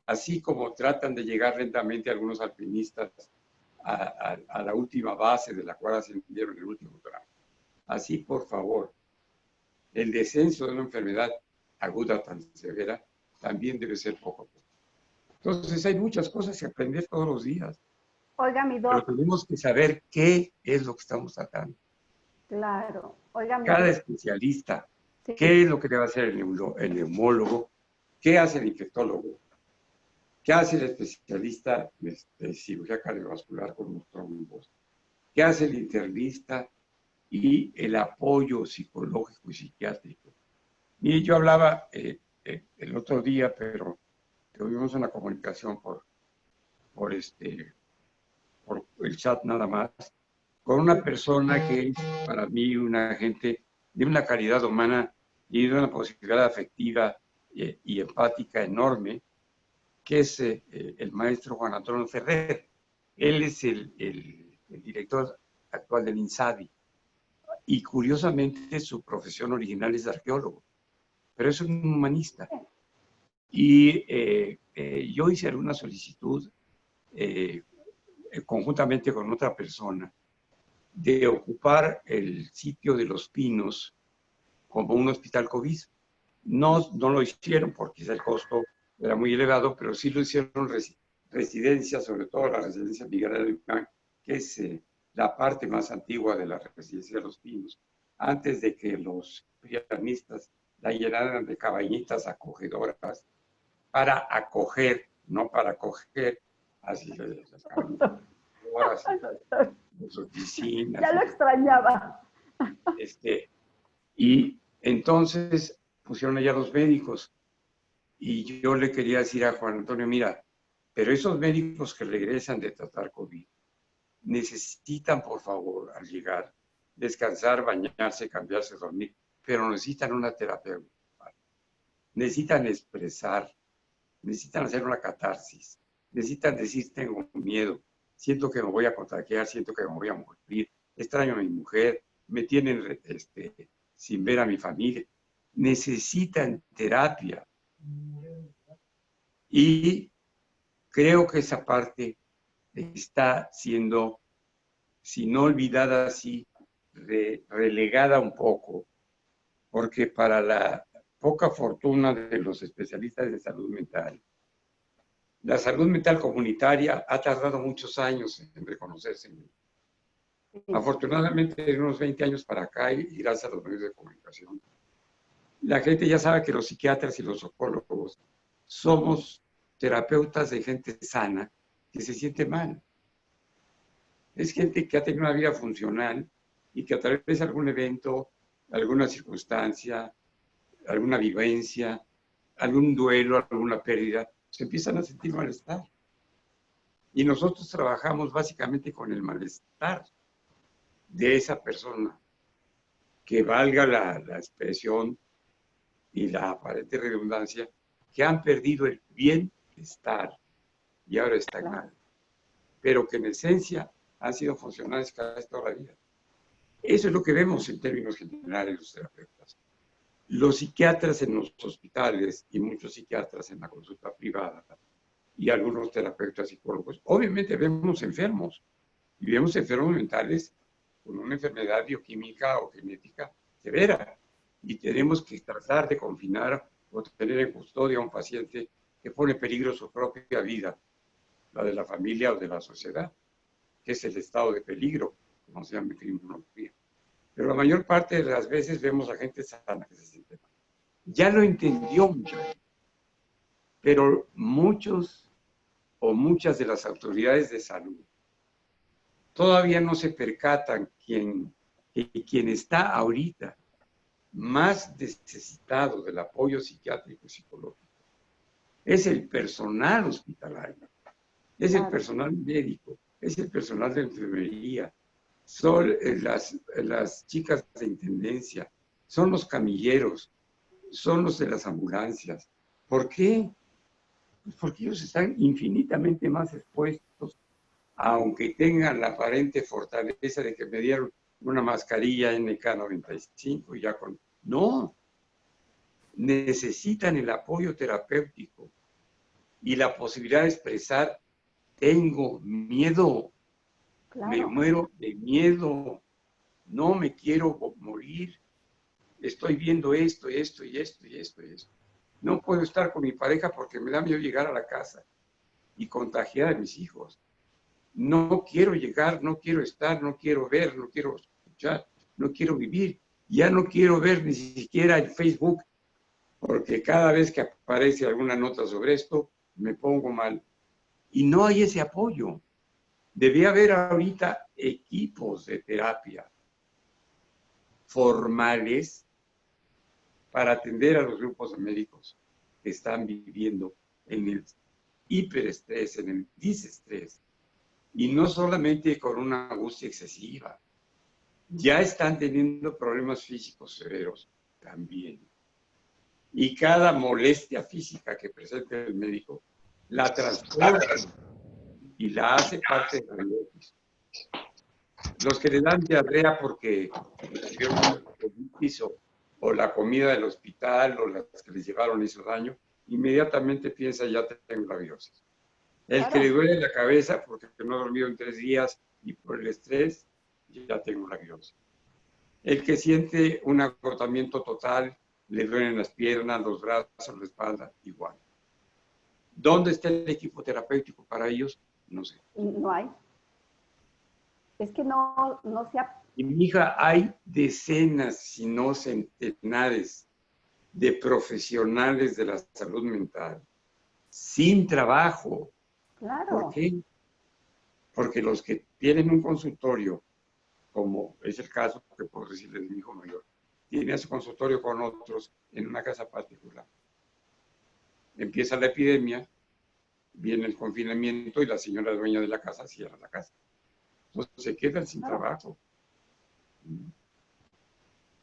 Así como tratan de llegar lentamente algunos alpinistas a la última base de la cual ascendieron el último tramo. Así, por favor, el descenso de una enfermedad aguda tan severa también debe ser poco a poco. Entonces hay muchas cosas que aprender todos los días. Oiga, mi Pero doc. tenemos que saber qué es lo que estamos tratando. Claro. Oiga, mi Cada doc. especialista, Sí. qué es lo que debe hacer el neumólogo, qué hace el infectólogo, qué hace el especialista de cirugía cardiovascular con los trombos, qué hace el internista y el apoyo psicológico y psiquiátrico. Y yo hablaba el otro día, pero tuvimos una comunicación por el chat nada más, con una persona que es para mí una gente de una calidad humana y de una posibilidad afectiva y empática enorme, que es el maestro Juan Antonio Ferrer. Él es el director actual del INSABI y curiosamente su profesión original es arqueólogo, pero es un humanista. Y yo hice alguna solicitud conjuntamente con otra persona de ocupar el sitio de Los Pinos como un hospital COVID. No lo hicieron porque el costo era muy elevado, pero sí lo hicieron residencias, sobre todo la residencia Miguel Alemán, que es la parte más antigua de la residencia de Los Pinos, antes de que los pianistas la llenaran de cabañitas acogedoras para acoger, no para coger, así las cabañitas acogedoras, las oficinas. Ya lo extrañaba. Y entonces pusieron allá los médicos y yo le quería decir a Juan Antonio, mira, pero esos médicos que regresan de tratar COVID necesitan, por favor, al llegar, descansar, bañarse, cambiarse, dormir, pero necesitan una terapia. Necesitan expresar, necesitan hacer una catarsis, necesitan decir, tengo miedo, siento que me voy a contagiar, siento que me voy a morir, extraño a mi mujer, me tienen sin ver a mi familia. Necesitan terapia. Y creo que esa parte está siendo, si no olvidada, así, relegada un poco, porque para la poca fortuna de los especialistas de salud mental, la salud mental comunitaria ha tardado muchos años en reconocerse. Afortunadamente, de unos 20 años para acá, y gracias a los medios de comunicación, la gente ya sabe que los psiquiatras y los psicólogos somos terapeutas de gente sana que se siente mal. Es gente que ha tenido una vida funcional y que a través de algún evento, alguna circunstancia, alguna vivencia, algún duelo, alguna pérdida, se empiezan a sentir malestar. Y nosotros trabajamos básicamente con el malestar de esa persona, que valga la expresión y la aparente redundancia, que han perdido el bienestar y ahora están mal, pero que en esencia han sido funcionales casi toda la vida. Eso es lo que vemos en términos generales los terapeutas. Los psiquiatras en los hospitales y muchos psiquiatras en la consulta privada y algunos terapeutas psicólogos, obviamente vemos enfermos y vemos enfermos mentales con una enfermedad bioquímica o genética severa y tenemos que tratar de confinar o tener en custodia a un paciente que pone en peligro su propia vida. la de la familia o de la sociedad, que es el estado de peligro, como se llama en criminología. Pero la mayor parte de las veces vemos a gente sana que se siente mal. Ya lo entendió mucha gente, pero muchos o muchas de las autoridades de salud todavía no se percatan que quien está ahorita más necesitado del apoyo psiquiátrico y psicológico es el personal hospitalario, es el personal médico, es el personal de enfermería, son las chicas de intendencia, son los camilleros, son los de las ambulancias. ¿Por qué? Pues porque ellos están infinitamente más expuestos, aunque tengan la aparente fortaleza de que me dieron una mascarilla NK95 y ya con... No, necesitan el apoyo terapéutico y la posibilidad de expresar, tengo miedo, me muero de miedo, no me quiero morir, estoy viendo esto, esto y esto y esto y esto. No puedo estar con mi pareja porque me da miedo llegar a la casa y contagiar a mis hijos. No quiero llegar, no quiero estar, no quiero ver, no quiero escuchar, no quiero vivir. Ya no quiero ver ni siquiera el Facebook, porque cada vez que aparece alguna nota sobre esto, me pongo mal. Y no hay ese apoyo. Debe haber ahorita equipos de terapia formales para atender a los grupos de médicos que están viviendo en el hiperestrés, en el disestrés, y no solamente con una angustia excesiva. Ya están teniendo problemas físicos severos también. Y cada molestia física que presenta el médico la transporta y la hace parte de la diabetes. Los que le dan diarrea porque recibieron o la comida del hospital o las que les llevaron hizo daño, inmediatamente piensa, ya tengo la virosis. El que le duele la cabeza porque no ha dormido en 3 días y por el estrés, ya tengo la virosis. El que siente un agotamiento total, le duelen las piernas, los brazos, la espalda, igual. ¿Dónde está el equipo terapéutico para ellos? No sé. No hay. Es que no se ha... Y mi hija, hay decenas, si no centenares, de profesionales de la salud mental sin trabajo. Claro. ¿Por qué? Porque los que tienen un consultorio, como es el caso que puedo decirle de mi hijo mayor, tiene su consultorio con otros en una casa particular. Empieza la epidemia, viene el confinamiento y la señora dueña de la casa cierra la casa. Entonces se quedan sin trabajo.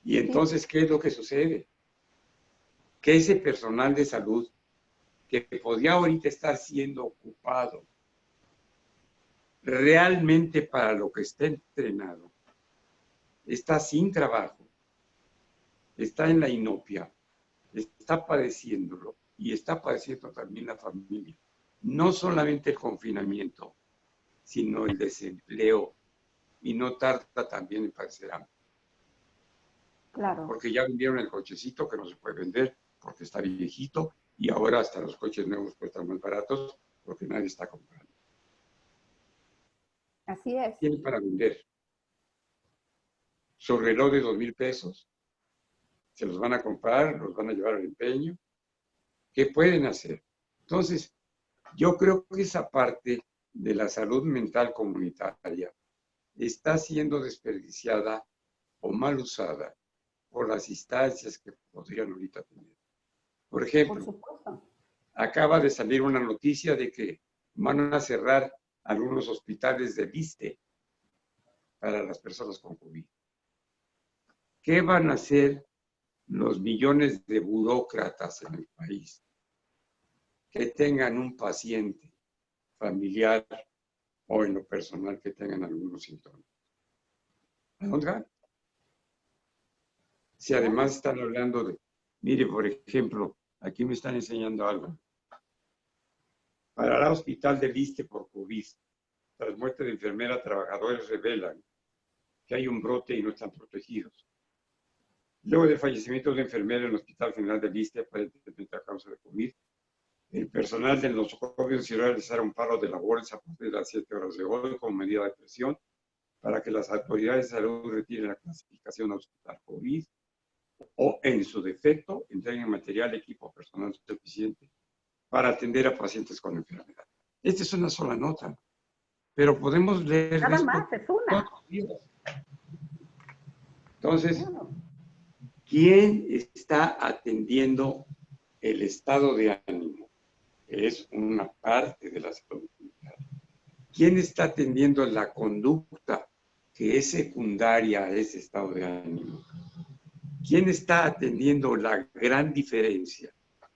Y entonces, ¿qué es lo que sucede? Que ese personal de salud que podía ahorita estar siendo ocupado realmente para lo que está entrenado, está sin trabajo, está en la inopia, está padeciéndolo y está padeciendo también la familia. No solamente el confinamiento, sino el desempleo, y no tarda también en padecer hambre. Claro. Porque ya vendieron el cochecito que no se puede vender porque está viejito y ahora hasta los coches nuevos cuestan más baratos porque nadie está comprando. Así es. Tienen para vender su reloj de 2,000 pesos, se los van a comprar, los van a llevar al empeño. ¿Qué pueden hacer? Entonces, yo creo que esa parte de la salud mental comunitaria está siendo desperdiciada o mal usada por las instancias que podrían ahorita tener. Por ejemplo, acaba de salir una noticia de que van a cerrar algunos hospitales de ISSSTE para las personas con COVID. ¿Qué van a hacer los millones de burócratas en el país que tengan un paciente familiar o en lo personal que tengan algunos síntomas? ¿A dónde van? Si además están hablando de, mire, por ejemplo, aquí me están enseñando algo. Para el hospital del ISSSTE por COVID, tras muerte de enfermera, trabajadores revelan que hay un brote y no están protegidos. Luego del fallecimiento de la enfermera en el Hospital General del ISSSTE, aparentemente a causa de COVID, El personal del nosocomio decidió realizar un paro de labores a partir de las 7 horas de hoy como medida de presión para que las autoridades de salud retiren la clasificación a hospital COVID o, en su defecto, entreguen material, equipo personal suficiente para atender a pacientes con enfermedad. Esta es una sola nota, pero podemos leer Nada esto más, es una. todos los días. Entonces, Bueno, ¿quién está atendiendo el estado de ánimo? Es una parte de la salud mental. ¿Quién está atendiendo la conducta que es secundaria a ese estado de ánimo? ¿Quién está atendiendo la gran diferencia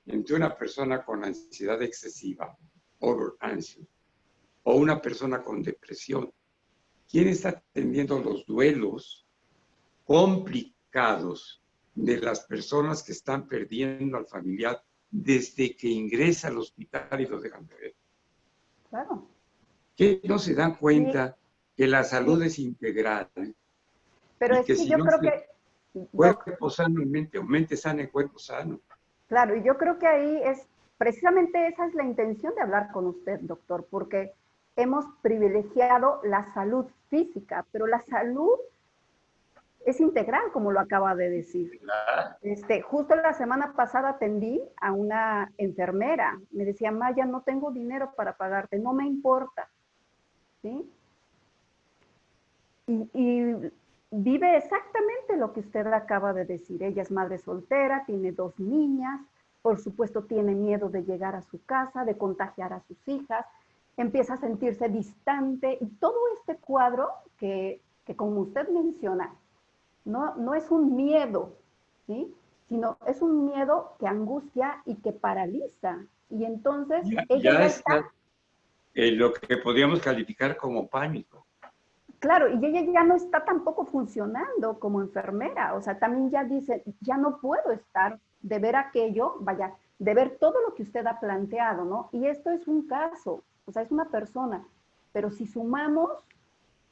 entre una persona con ansiedad excesiva, over anxious, o una persona con depresión? ¿Quién está atendiendo los duelos complicados de las personas que están perdiendo al familiar desde que ingresa al hospital y lo dejan de ver? claro. ¿Qué no se dan cuenta que la salud Sí. es integral? Pero Y es que que si yo no creo se que, Doc, cuerpo sano en mente, o mente sana en cuerpo sano. claro, y yo creo que ahí es, precisamente esa es la intención de hablar con usted, doctor, porque hemos privilegiado la salud física, pero la salud es integral, como lo acaba de decir. Justo la semana pasada atendí a una enfermera. Me decía, Maya, no tengo dinero para pagarte, no me importa. ¿Sí? Y vive exactamente lo que usted acaba de decir. Ella es madre soltera, tiene 2 niñas, por supuesto tiene miedo de llegar a su casa, de contagiar a sus hijas, empieza a sentirse distante y todo este cuadro que como usted menciona, no es un miedo, ¿sí? Sino es un miedo que angustia y que paraliza. Y entonces ella Ya ya está está, lo que podríamos calificar como pánico. claro, y ella ya no está tampoco funcionando como enfermera. O sea, también ya dice, ya no puedo estar de ver aquello, vaya, de ver todo lo que usted ha planteado, ¿no? Y esto es un caso, o sea, es una persona. Pero si sumamos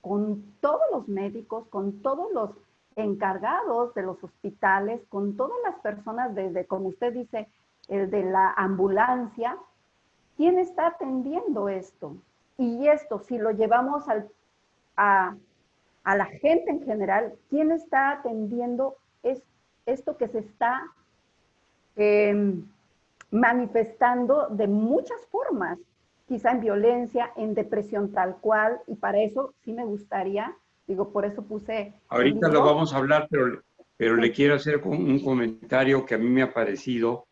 con todos los médicos, con todos los encargados de los hospitales, con todas las personas desde, como usted dice, de la ambulancia, ¿quién está atendiendo esto? Y esto, si lo llevamos a, a la gente en general, ¿quién está atendiendo esto que se está manifestando de muchas formas? Quizá en violencia, en depresión tal cual, y para eso sí me gustaría, digo, por eso puse el Ahorita lo libro. vamos a hablar, pero le Sí, quiero hacer un comentario que a mí me ha parecido,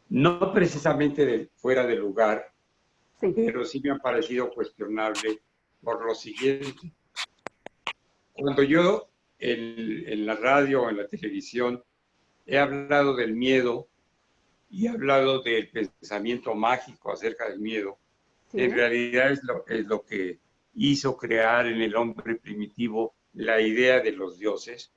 no precisamente fuera de lugar, sí, pero sí me ha parecido cuestionable por lo siguiente. Cuando yo en la radio o en la televisión he hablado del miedo y he hablado del pensamiento mágico acerca del miedo, en sí, realidad es lo que hizo crear en el hombre primitivo la idea de los dioses.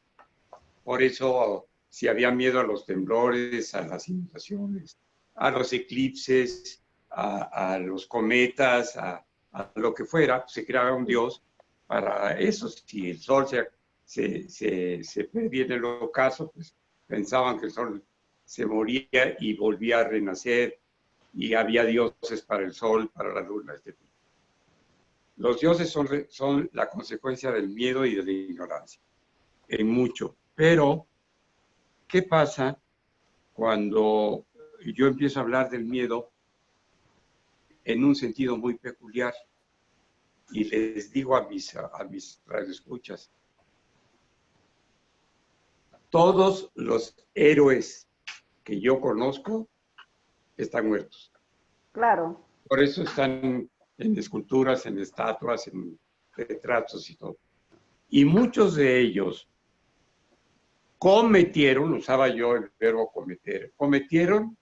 Por eso, si había miedo a los temblores, a las inundaciones, a los eclipses, a los cometas, a lo que fuera, pues se creaba un dios para eso. Si el sol se perdía en el ocaso, pues pensaban que el sol se moría y volvía a renacer, y había dioses para el sol, para la luna, etc. Los dioses son la consecuencia del miedo y de la ignorancia, en mucho. Pero, ¿qué pasa cuando yo empiezo a hablar del miedo en un sentido muy peculiar? Y les digo a mis radioescuchas, todos los héroes que yo conozco están muertos. claro, Por eso están en esculturas, en estatuas, en retratos y todo. Y muchos de ellos cometieron, usaba yo el verbo cometer, cometieron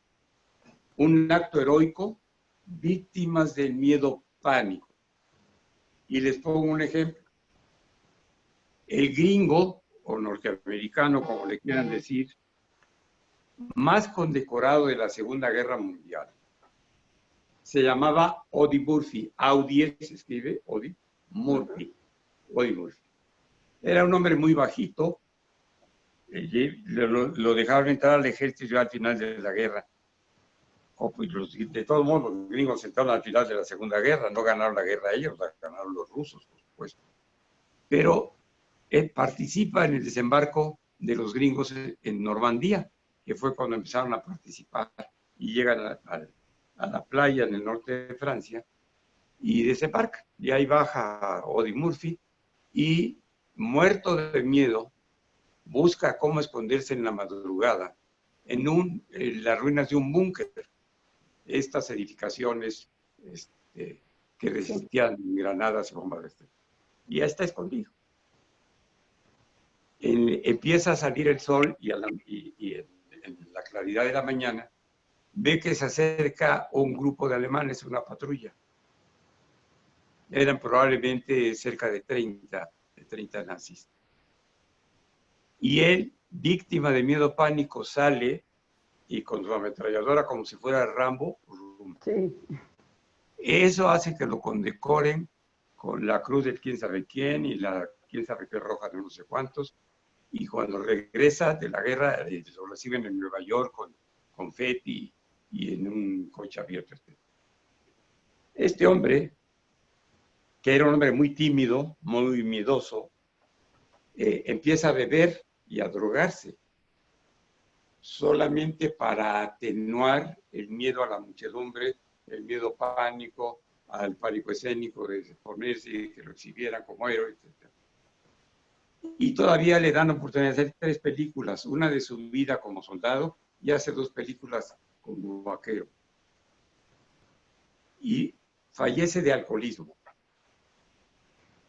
un acto heroico, víctimas del miedo pánico. Y les pongo un ejemplo. El gringo, o norteamericano, como le quieran decir, más condecorado de la Segunda Guerra Mundial, se llamaba Audie Murphy. Audie se escribe Audie Murphy. Audie Murphy. Era un hombre muy bajito. Lo dejaron entrar al ejército al final de la guerra pues de todos modos, los gringos entraron al final de la Segunda Guerra, no ganaron la guerra ellos, la ganaron los rusos, por supuesto. Pero él participa en el desembarco de los gringos en Normandía, que fue cuando empezaron a participar y llegan a la playa en el norte de Francia y desembarcan. Y ahí baja Audie Murphy y, muerto de miedo, busca cómo esconderse en la madrugada en las ruinas de un búnker. Estas edificaciones que resistían granadas y bombas de estrella. Y ya está escondido. Empieza a salir el sol y en la claridad de la mañana ve que se acerca un grupo de alemanes, una patrulla. Eran probablemente cerca de 30 nazis. Y él, víctima de miedo, pánico, sale y con su ametralladora, como si fuera Rambo. Sí. Eso hace que lo condecoren con la cruz del quién sabe quién y la quién sabe qué roja de no sé cuántos. Y cuando regresa de la guerra, lo reciben en Nueva York con confeti y en un coche abierto. Este hombre, que era un hombre muy tímido, muy miedoso, empieza a beber y a drogarse, solamente para atenuar el miedo a la muchedumbre, el miedo pánico, al pánico escénico de ponerse y que lo exhibieran como héroe, etc. Y todavía le dan oportunidad de hacer 3 películas, una de su vida como soldado y hace 2 películas como vaquero. Y fallece de alcoholismo.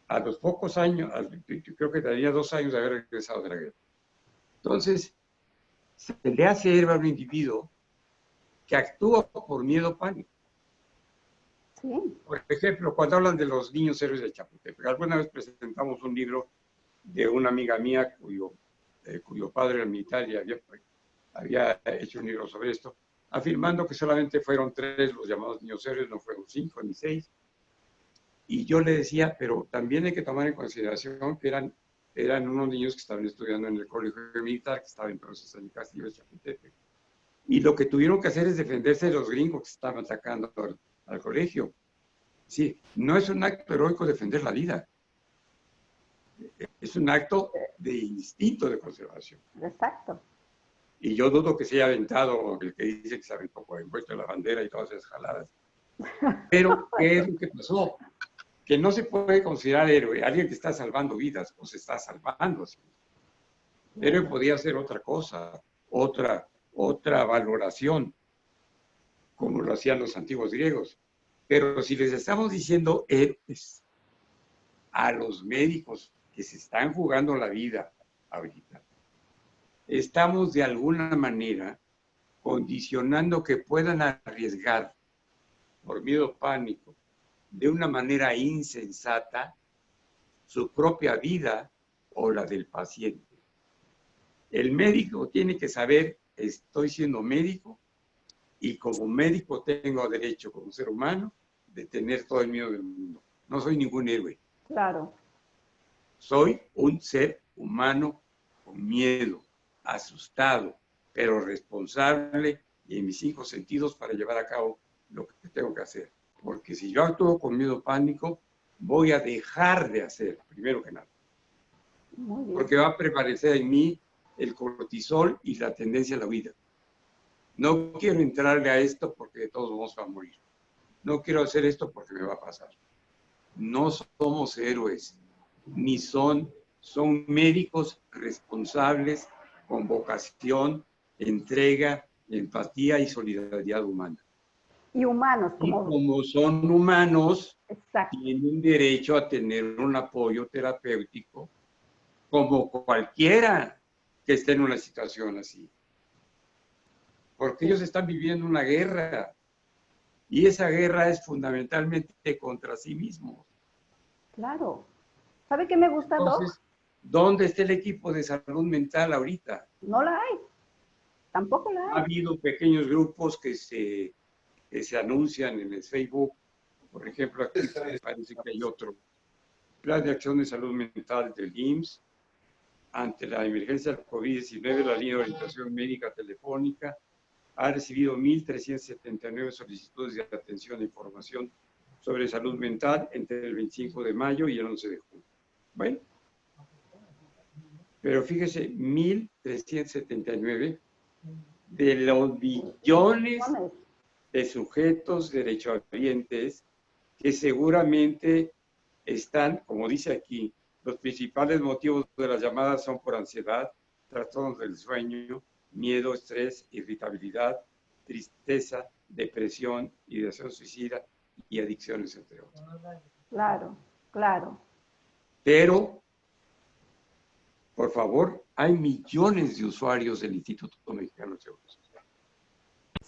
A los pocos años, creo que tenía 2 años de haber regresado de la guerra. Entonces, se le hace héroe a un individuo que actúa por miedo pánico. Sí. Por ejemplo, cuando hablan de los niños héroes de Chapultepec, alguna vez presentamos un libro de una amiga mía cuyo padre era militar y había hecho un libro sobre esto, afirmando que solamente fueron 3 los llamados niños héroes, no fueron 5 ni 6. Y yo le decía, pero también hay que tomar en consideración que eran unos niños que estaban estudiando en el colegio militar, que estaban en proceso en el castillo de Chapultepec. Y lo que tuvieron que hacer es defenderse de los gringos que estaban atacando al colegio. Sí, no es un acto heroico defender la vida. Es un acto de instinto de conservación. Exacto. Y yo dudo que se haya aventado el que dice que se aventó por el puesto de la bandera y todas esas jaladas. Pero, ¿qué es lo que pasó? Que no se puede considerar héroe alguien que está salvando vidas o se está salvando. Héroe podía ser otra cosa, otra valoración, como lo hacían los antiguos griegos. Pero si les estamos diciendo héroes a los médicos que se están jugando la vida ahorita, estamos de alguna manera condicionando que puedan arriesgar por miedo pánico de una manera insensata su propia vida o la del paciente. El médico tiene que saber, estoy siendo médico y como médico tengo derecho como ser humano de tener todo el miedo del mundo. No soy ningún héroe. Claro. Soy un ser humano con miedo, asustado, pero responsable y en mis 5 sentidos para llevar a cabo lo que tengo que hacer. Porque si yo actúo con miedo pánico, voy a dejar de hacer, primero que nada. Muy bien. Porque va a prevalecer en mí el cortisol y la tendencia a la huida. No quiero entrarle a esto porque de todos modos va a morir. No quiero hacer esto porque me va a pasar. No somos héroes, ni son médicos responsables con vocación, entrega, empatía y solidaridad humana. Y humanos, Y como... como son humanos, Exacto. tienen derecho a tener un apoyo terapéutico como cualquiera que esté en una situación así. Porque ellos están viviendo una guerra y esa guerra es fundamentalmente contra sí mismos. Claro. ¿Sabe qué me gusta, Entonces, Doc? ¿dónde está el equipo de salud mental ahorita? No la hay. Tampoco la Ha hay. habido pequeños grupos que se anuncian en el Facebook. Por ejemplo, aquí parece que hay otro. Plan de Acción de Salud Mental del IMSS. Ante la emergencia del COVID-19, la línea de orientación médica telefónica. ha recibido 1.379 solicitudes de atención e información sobre salud mental entre el 25 de mayo y el 11 de junio. Bueno, pero fíjese, 1.379 de los billones de sujetos derechohabientes que seguramente están, como dice aquí, los principales motivos de las llamadas son por ansiedad, trastornos del sueño, miedo, estrés, irritabilidad, tristeza, depresión, ideación suicida y adicciones, entre otros. Claro, claro. Pero, por favor, hay millones de usuarios del Instituto Mexicano de Seguro Social.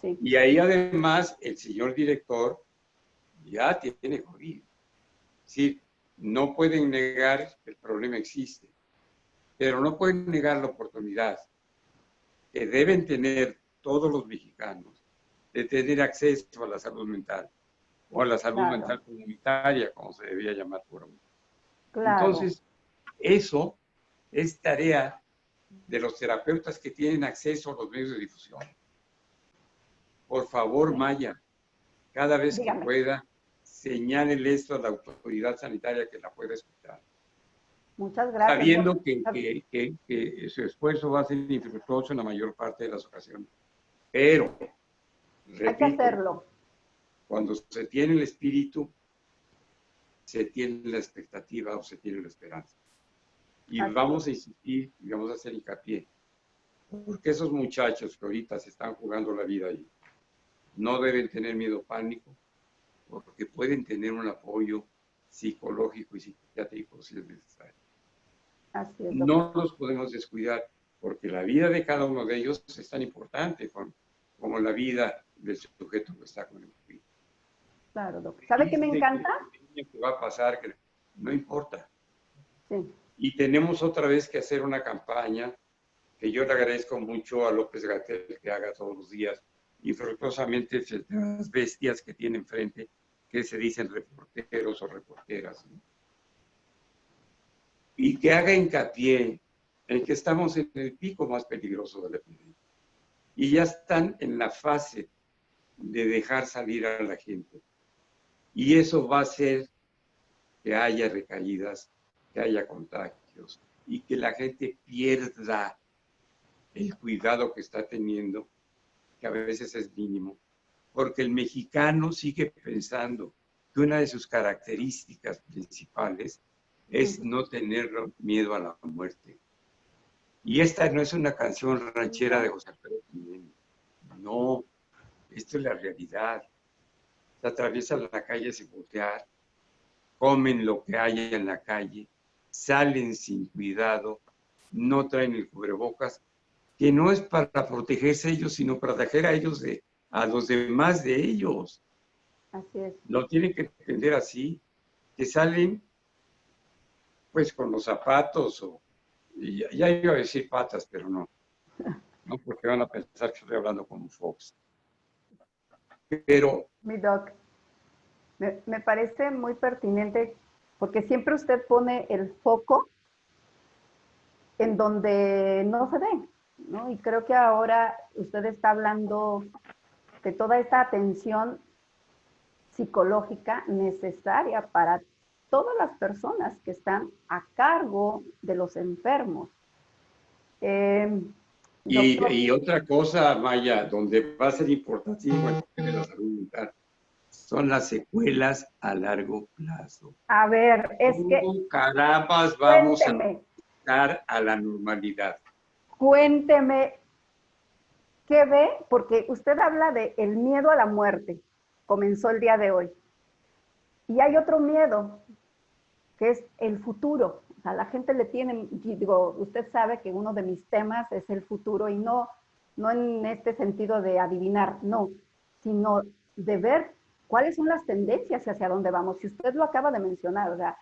Sí. Y ahí además el señor director ya tiene COVID. Es decir, no pueden negar que el problema existe, pero no pueden negar la oportunidad que deben tener todos los mexicanos de tener acceso a la salud mental o a la salud Claro. mental comunitaria, como se debía llamar puramente. Claro. Entonces, eso es tarea de los terapeutas que tienen acceso a los medios de difusión. Por favor, Sí. Maya, cada vez Dígame. que pueda, señálele esto a la autoridad sanitaria que la pueda escuchar. Muchas gracias. Sabiendo que su esfuerzo va a ser infructuoso en la mayor parte de las ocasiones. Pero, Hay que repito, hacerlo. cuando se tiene el espíritu, se tiene la expectativa o se tiene la esperanza. Y Así vamos a insistir y vamos a hacer hincapié. Porque esos muchachos que ahorita se están jugando la vida ahí, no deben tener miedo, pánico, porque pueden tener un apoyo psicológico y psiquiátrico si es necesario. Así es, No doctor. los podemos descuidar, porque la vida de cada uno de ellos es tan importante como la vida del sujeto que está con el COVID. Claro, doctor. ¿Sabe qué me encanta? ¿Qué va a pasar? Que no importa. Sí. Y tenemos otra vez que hacer una campaña que yo le agradezco mucho a López-Gatell que haga todos los días, infructuosamente las bestias que tiene enfrente, que se dicen reporteros o reporteras, ¿no? Y que haga hincapié en que estamos en el pico más peligroso de la epidemia. Y ya están en la fase de dejar salir a la gente. Y eso va a hacer que haya recaídas, que haya contagios y que la gente pierda el cuidado que está teniendo, que a veces es mínimo, porque el mexicano sigue pensando que una de sus características principales es no tener miedo a la muerte. Y esta no es una canción ranchera de José Alfredo Jiménez. No, esto es la realidad. Se atraviesan la calle sin voltear, comen lo que haya en la calle, salen sin cuidado, no traen el cubrebocas, que no es para protegerse ellos, sino para proteger a ellos a los demás de ellos. Así es. Lo tienen que entender así, que salen pues con los zapatos o ya iba a decir patas, pero no, porque van a pensar que estoy hablando como Fox. Pero Mi doc, me parece muy pertinente porque siempre usted pone el foco en donde no se ve, ¿no? Y creo que ahora usted está hablando de toda esta atención psicológica necesaria para todas las personas que están a cargo de los enfermos. Doctor, y otra cosa, Maya, donde va a ser importantísimo el papel de la salud mental, son las secuelas a largo plazo. a ver, es que... ¿Cómo carambas vamos cuénteme, a llegar a la normalidad? Cuénteme, ¿qué ve? Porque usted habla de el miedo a la muerte. Comenzó el día de hoy. Y hay otro miedo, que es el futuro. O sea, la gente le tiene, digo, usted sabe que uno de mis temas es el futuro y no en este sentido de adivinar, no, sino de ver cuáles son las tendencias y hacia dónde vamos. Si usted lo acaba de mencionar, o sea,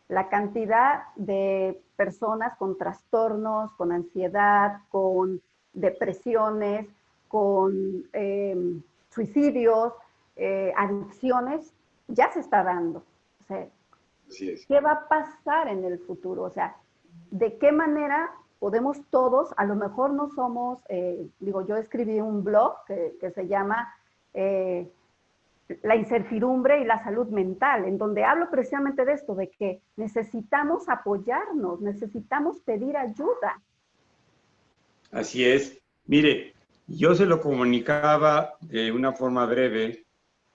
la cantidad de personas con trastornos, con ansiedad, con depresiones, con suicidios, adicciones, ya se está dando. O sea, Así es. ¿qué va a pasar en el futuro? O sea, ¿de qué manera podemos todos, a lo mejor no somos, digo, yo escribí un blog que se llama La incertidumbre y la salud mental, en donde hablo precisamente de esto, de que necesitamos apoyarnos, necesitamos pedir ayuda. Así es. Mire, yo se lo comunicaba de una forma breve,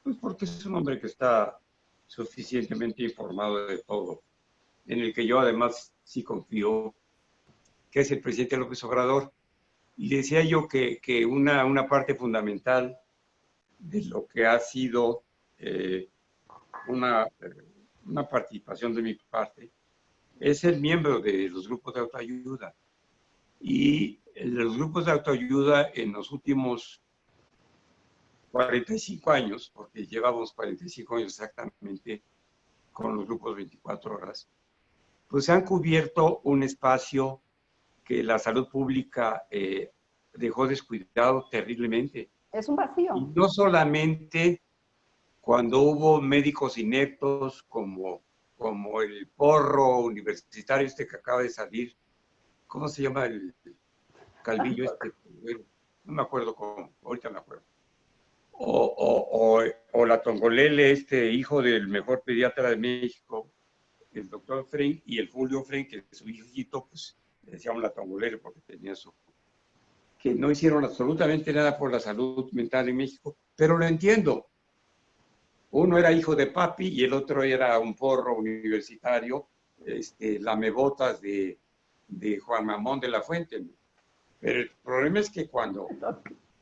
pues porque es un hombre que está suficientemente informado de todo, en el que yo además sí confío, que es el presidente López Obrador. Y decía yo que una parte fundamental de lo que ha sido una participación de mi parte es ser miembro de los grupos de autoayuda. Y los grupos de autoayuda en los últimos 45 años, porque llevamos 45 años exactamente con los grupos 24 horas, pues han cubierto un espacio que la salud pública dejó descuidado terriblemente. Es un vacío. Y no solamente cuando hubo médicos ineptos como el porro universitario este que acaba de salir, ¿cómo se llama el Calvillo este? Bueno, no me acuerdo cómo, ahorita me acuerdo. O la Tongolele, este hijo del mejor pediatra de México, el doctor Frenk, y el Julio Frenk, que su hijito, pues le decíamos la Tongolele porque tenía su... que no hicieron absolutamente nada por la salud mental en México, pero lo entiendo. Uno era hijo de papi y el otro era un porro universitario, lamebotas de Juan Mamón de la Fuente. Pero el problema es que cuando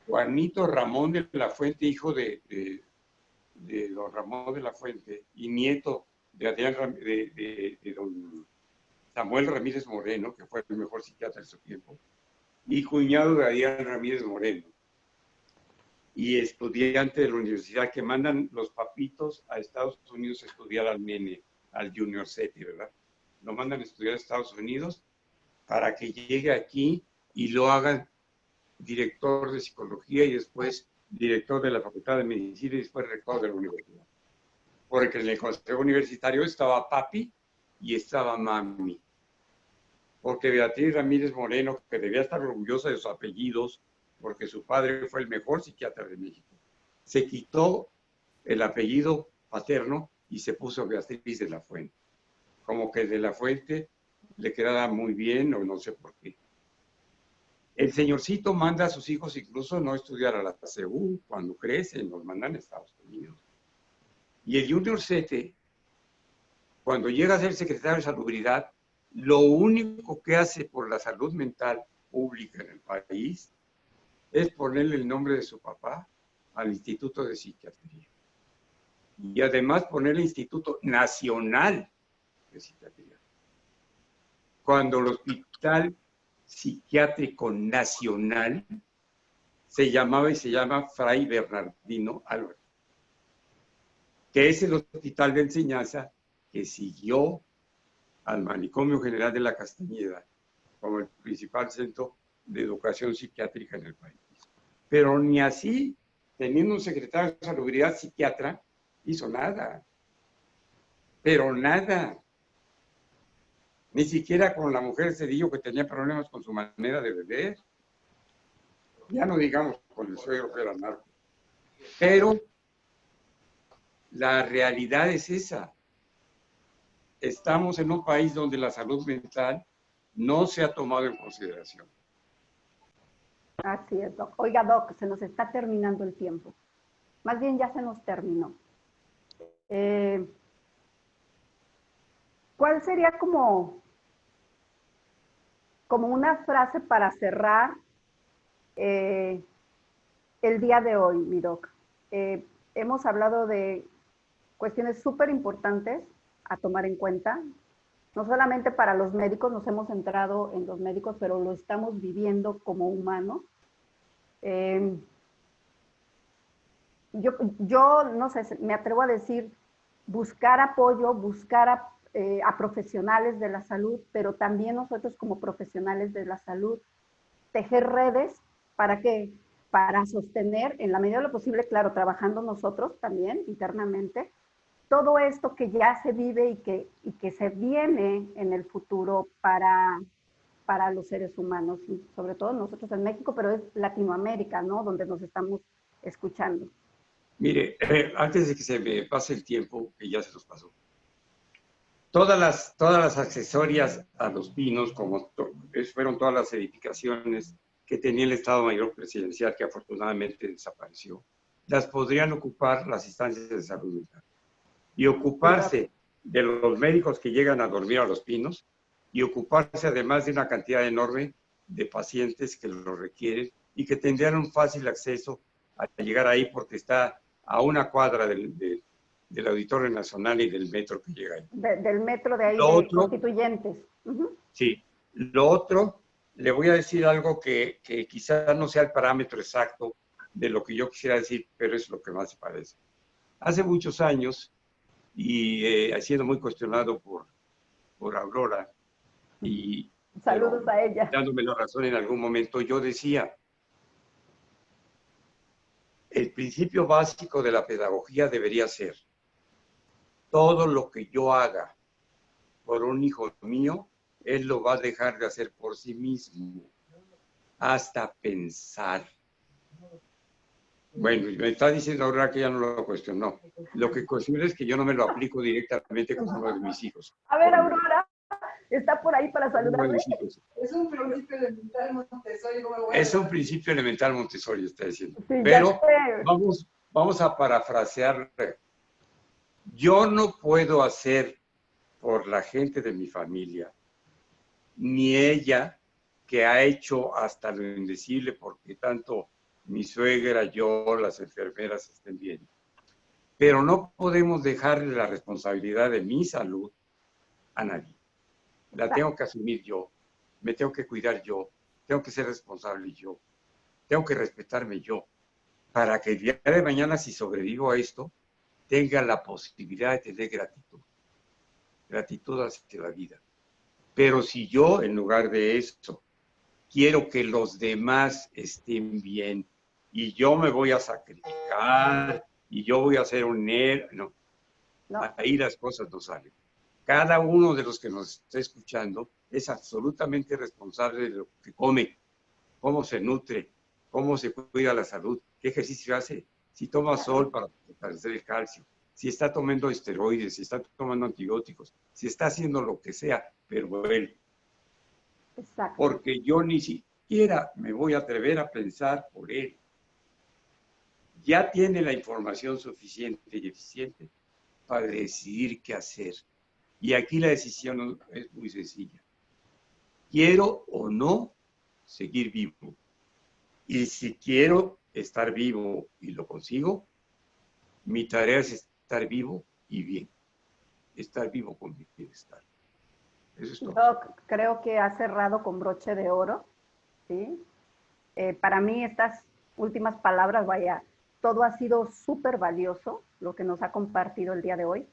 Juanito Ramón de la Fuente, hijo de don Ramón de la Fuente y nieto de don Samuel Ramírez Moreno, que fue el mejor psiquiatra de su tiempo, y cuñado de Adrián Ramírez Moreno, y estudiante de la universidad, que mandan los papitos a Estados Unidos a estudiar al MENE, al Junior SETI, ¿verdad? Lo mandan a estudiar a Estados Unidos para que llegue aquí y lo hagan director de psicología y después director de la Facultad de Medicina y después rector de la universidad. Porque en el consejo universitario estaba papi y estaba mami. Porque Beatriz Ramírez Moreno, que debía estar orgullosa de sus apellidos, porque su padre fue el mejor psiquiatra de México, se quitó el apellido paterno y se puso Beatriz de la Fuente. Como que de la Fuente le quedaba muy bien, o no sé por qué. El señorcito manda a sus hijos incluso no estudiar a la CEU, cuando crecen, los mandan a Estados Unidos. Y el Junior Sete, cuando llega a ser secretario de Salubridad, lo único que hace por la salud mental pública en el país es ponerle el nombre de su papá al Instituto de Psiquiatría. Y además ponerle Instituto Nacional de Psiquiatría. Cuando el Hospital Psiquiátrico Nacional se llamaba y se llama Fray Bernardino Álvarez, que es el hospital de enseñanza que siguió al Manicomio General de la Castañeda como el principal centro de educación psiquiátrica en el país. Pero ni así, teniendo un secretario de Salubridad psiquiatra, hizo nada. Pero nada. Ni siquiera con la mujer Cedillo, que tenía problemas con su manera de beber. Ya no digamos con el suegro que era narco. Pero la realidad es esa. Estamos en un país donde la salud mental no se ha tomado en consideración. Así es, Doc. Oiga, Doc, se nos está terminando el tiempo. Más bien ya se nos terminó. ¿Cuál sería como una frase para cerrar el día de hoy, mi Doc? Hemos hablado de cuestiones súper importantes a tomar en cuenta. No solamente para los médicos, nos hemos centrado en los médicos, pero lo estamos viviendo como humanos. Yo no sé, me atrevo a decir, buscar apoyo, buscar a profesionales de la salud, pero también nosotros como profesionales de la salud, tejer redes para que, para sostener en la medida de lo posible, claro, trabajando nosotros también internamente, todo esto que ya se vive y que se viene en el futuro para para los seres humanos, sobre todo nosotros en México, pero es Latinoamérica, ¿no? Donde nos estamos escuchando. Mire, antes de que se me pase el tiempo, que ya se nos pasó, todas las accesorias a los pinos, como fueron todas las edificaciones que tenía el Estado Mayor Presidencial, que afortunadamente desapareció, las podrían ocupar las instancias de salud mental y ocuparse de los médicos que llegan a dormir a los pinos y ocuparse además de una cantidad enorme de pacientes que lo requieren y que tendrían un fácil acceso a llegar ahí porque está a una cuadra del Auditorio Nacional y del metro que llega ahí. Del metro de ahí, Lo de otro, Constituyentes. sí. Lo otro, le voy a decir algo que quizás no sea el parámetro exacto de lo que yo quisiera decir, pero es lo que más se parece. Hace muchos años, y siendo muy cuestionado por Aurora, y Saludos a ella. dándome la razón en algún momento, yo decía, el principio básico de la pedagogía debería ser, todo lo que yo haga por un hijo mío, él lo va a dejar de hacer por sí mismo, hasta pensar. Bueno, me está diciendo ahora que ya no lo cuestionó. Lo que cuestiono es que yo no me lo aplico directamente con uno de mis hijos. A ver, Aurora, ¿está por ahí para saludarme? Es un principio elemental Montessori. Es un principio elemental Montessori, está diciendo. Sí, pero vamos a parafrasear. Yo no puedo hacer por la gente de mi familia, ni ella, que ha hecho hasta lo indecible porque tanto mi suegra, yo, las enfermeras estén bien. Pero no podemos dejarle la responsabilidad de mi salud a nadie. La tengo que asumir yo, me tengo que cuidar yo, tengo que ser responsable yo, tengo que respetarme yo, para que el día de mañana, si sobrevivo a esto, tenga la posibilidad de tener gratitud hacia la vida. Pero si yo, en lugar de eso, quiero que los demás estén bien y yo me voy a sacrificar y yo voy a hacer un héroe, no, ahí las cosas no salen. Cada uno de los que nos está escuchando es absolutamente responsable de lo que come, cómo se nutre, cómo se cuida la salud, qué ejercicio hace, si toma sol para fortalecer el calcio, si está tomando esteroides, si está tomando antibióticos, si está haciendo lo que sea, pero él. Exacto. Porque yo ni siquiera me voy a atrever a pensar por él. Ya tiene la información suficiente y eficiente para decidir qué hacer. Y aquí la decisión es muy sencilla. ¿Quiero o no seguir vivo? Y si quiero estar vivo y lo consigo, mi tarea es estar vivo y bien. Estar vivo con mi bienestar. Eso es todo. Doc, creo que ha cerrado con broche de oro, ¿sí? Para mí estas últimas palabras, vaya, todo ha sido súper valioso, lo que nos ha compartido el día de hoy.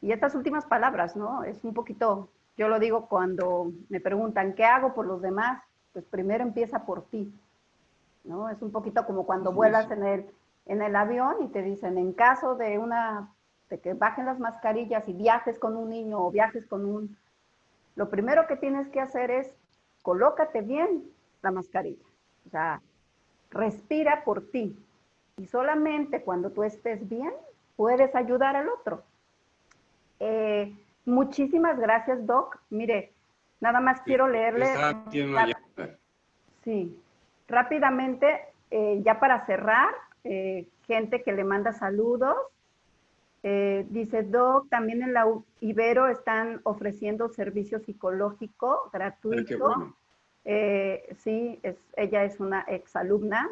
Y estas últimas palabras, ¿no? Es un poquito, yo lo digo cuando me preguntan, ¿qué hago por los demás? Pues primero empieza por ti, ¿no? Es un poquito como cuando vuelas en el avión y te dicen, en caso de que bajen las mascarillas y viajes con un niño o viajes con un... Lo primero que tienes que hacer es, colócate bien la mascarilla. O sea, respira por ti. Y solamente cuando tú estés bien, puedes ayudar al otro. Muchísimas gracias, Doc. Mire, nada más quiero leerle... Sí, rápidamente, ya para cerrar, gente que le manda saludos. Dice, Doc, también en la Ibero están ofreciendo servicio psicológico gratuito. Bueno. Sí, ella es una exalumna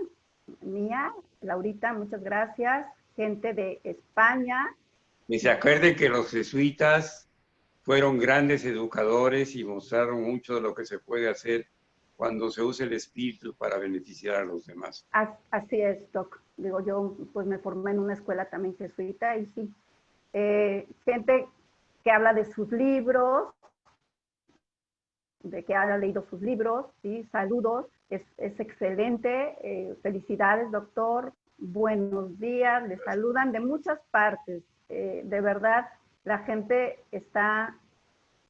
mía, Laurita, muchas gracias. Gente de España. Y se acuerden que los jesuitas fueron grandes educadores y mostraron mucho de lo que se puede hacer cuando se usa el espíritu para beneficiar a los demás. Así es, Doc. Digo, yo pues me formé en una escuela también jesuita y sí. Gente que habla de sus libros, de que haya leído sus libros, ¿sí? Saludos, es excelente. Felicidades, doctor. Buenos días, le saludan de muchas partes. De verdad, la gente está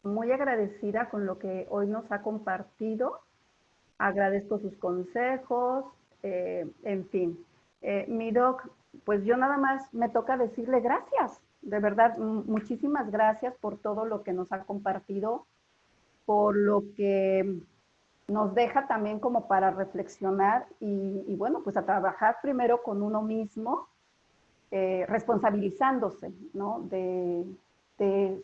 muy agradecida con lo que hoy nos ha compartido. Agradezco sus consejos, en fin. Mi doc, pues yo nada más me toca decirle gracias. De verdad, muchísimas gracias por todo lo que nos ha compartido, por lo que nos deja también como para reflexionar y bueno, pues a trabajar primero con uno mismo, responsabilizándose, ¿no? De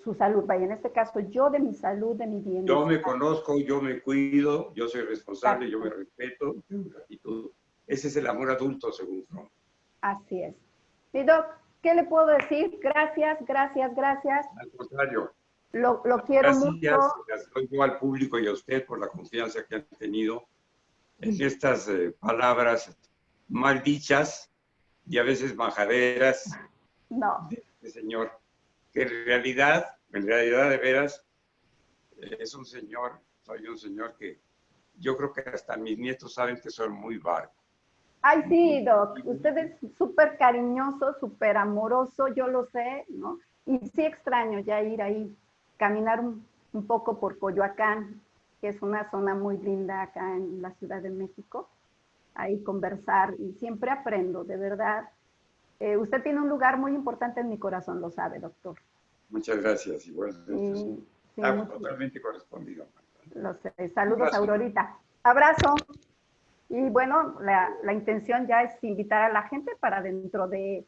su salud. Vaya, en este caso, yo de mi salud, de mi bienestar. Yo me conozco, yo me cuido, yo soy responsable, yo me respeto, tengo gratitud. Ese es el amor adulto, según Fromm. Así es. Mi doc, ¿qué le puedo decir? Gracias, gracias, gracias. Al contrario. Lo quiero mucho. Gracias doy yo al público y a usted por la confianza que han tenido en estas palabras mal dichas y a veces majaderas de este señor, que en realidad de veras, soy un señor que yo creo que hasta mis nietos saben que soy muy barco. Ay, sí, doc, usted es súper cariñoso, súper amoroso, yo lo sé, ¿no? Y sí extraño ya ir ahí, caminar un poco por Coyoacán, que es una zona muy linda acá en la Ciudad de México, ahí conversar y siempre aprendo, de verdad. Usted tiene un lugar muy importante en mi corazón, lo sabe, doctor. Muchas gracias, igual. Sí, totalmente correspondido. Lo sé. Saludos, Aurorita. Abrazo. Y bueno, la intención ya es invitar a la gente para dentro de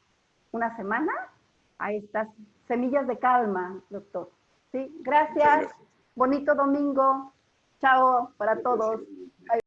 una semana a estas semillas de calma, doctor. Sí, gracias. Bonito domingo. Chao para todos.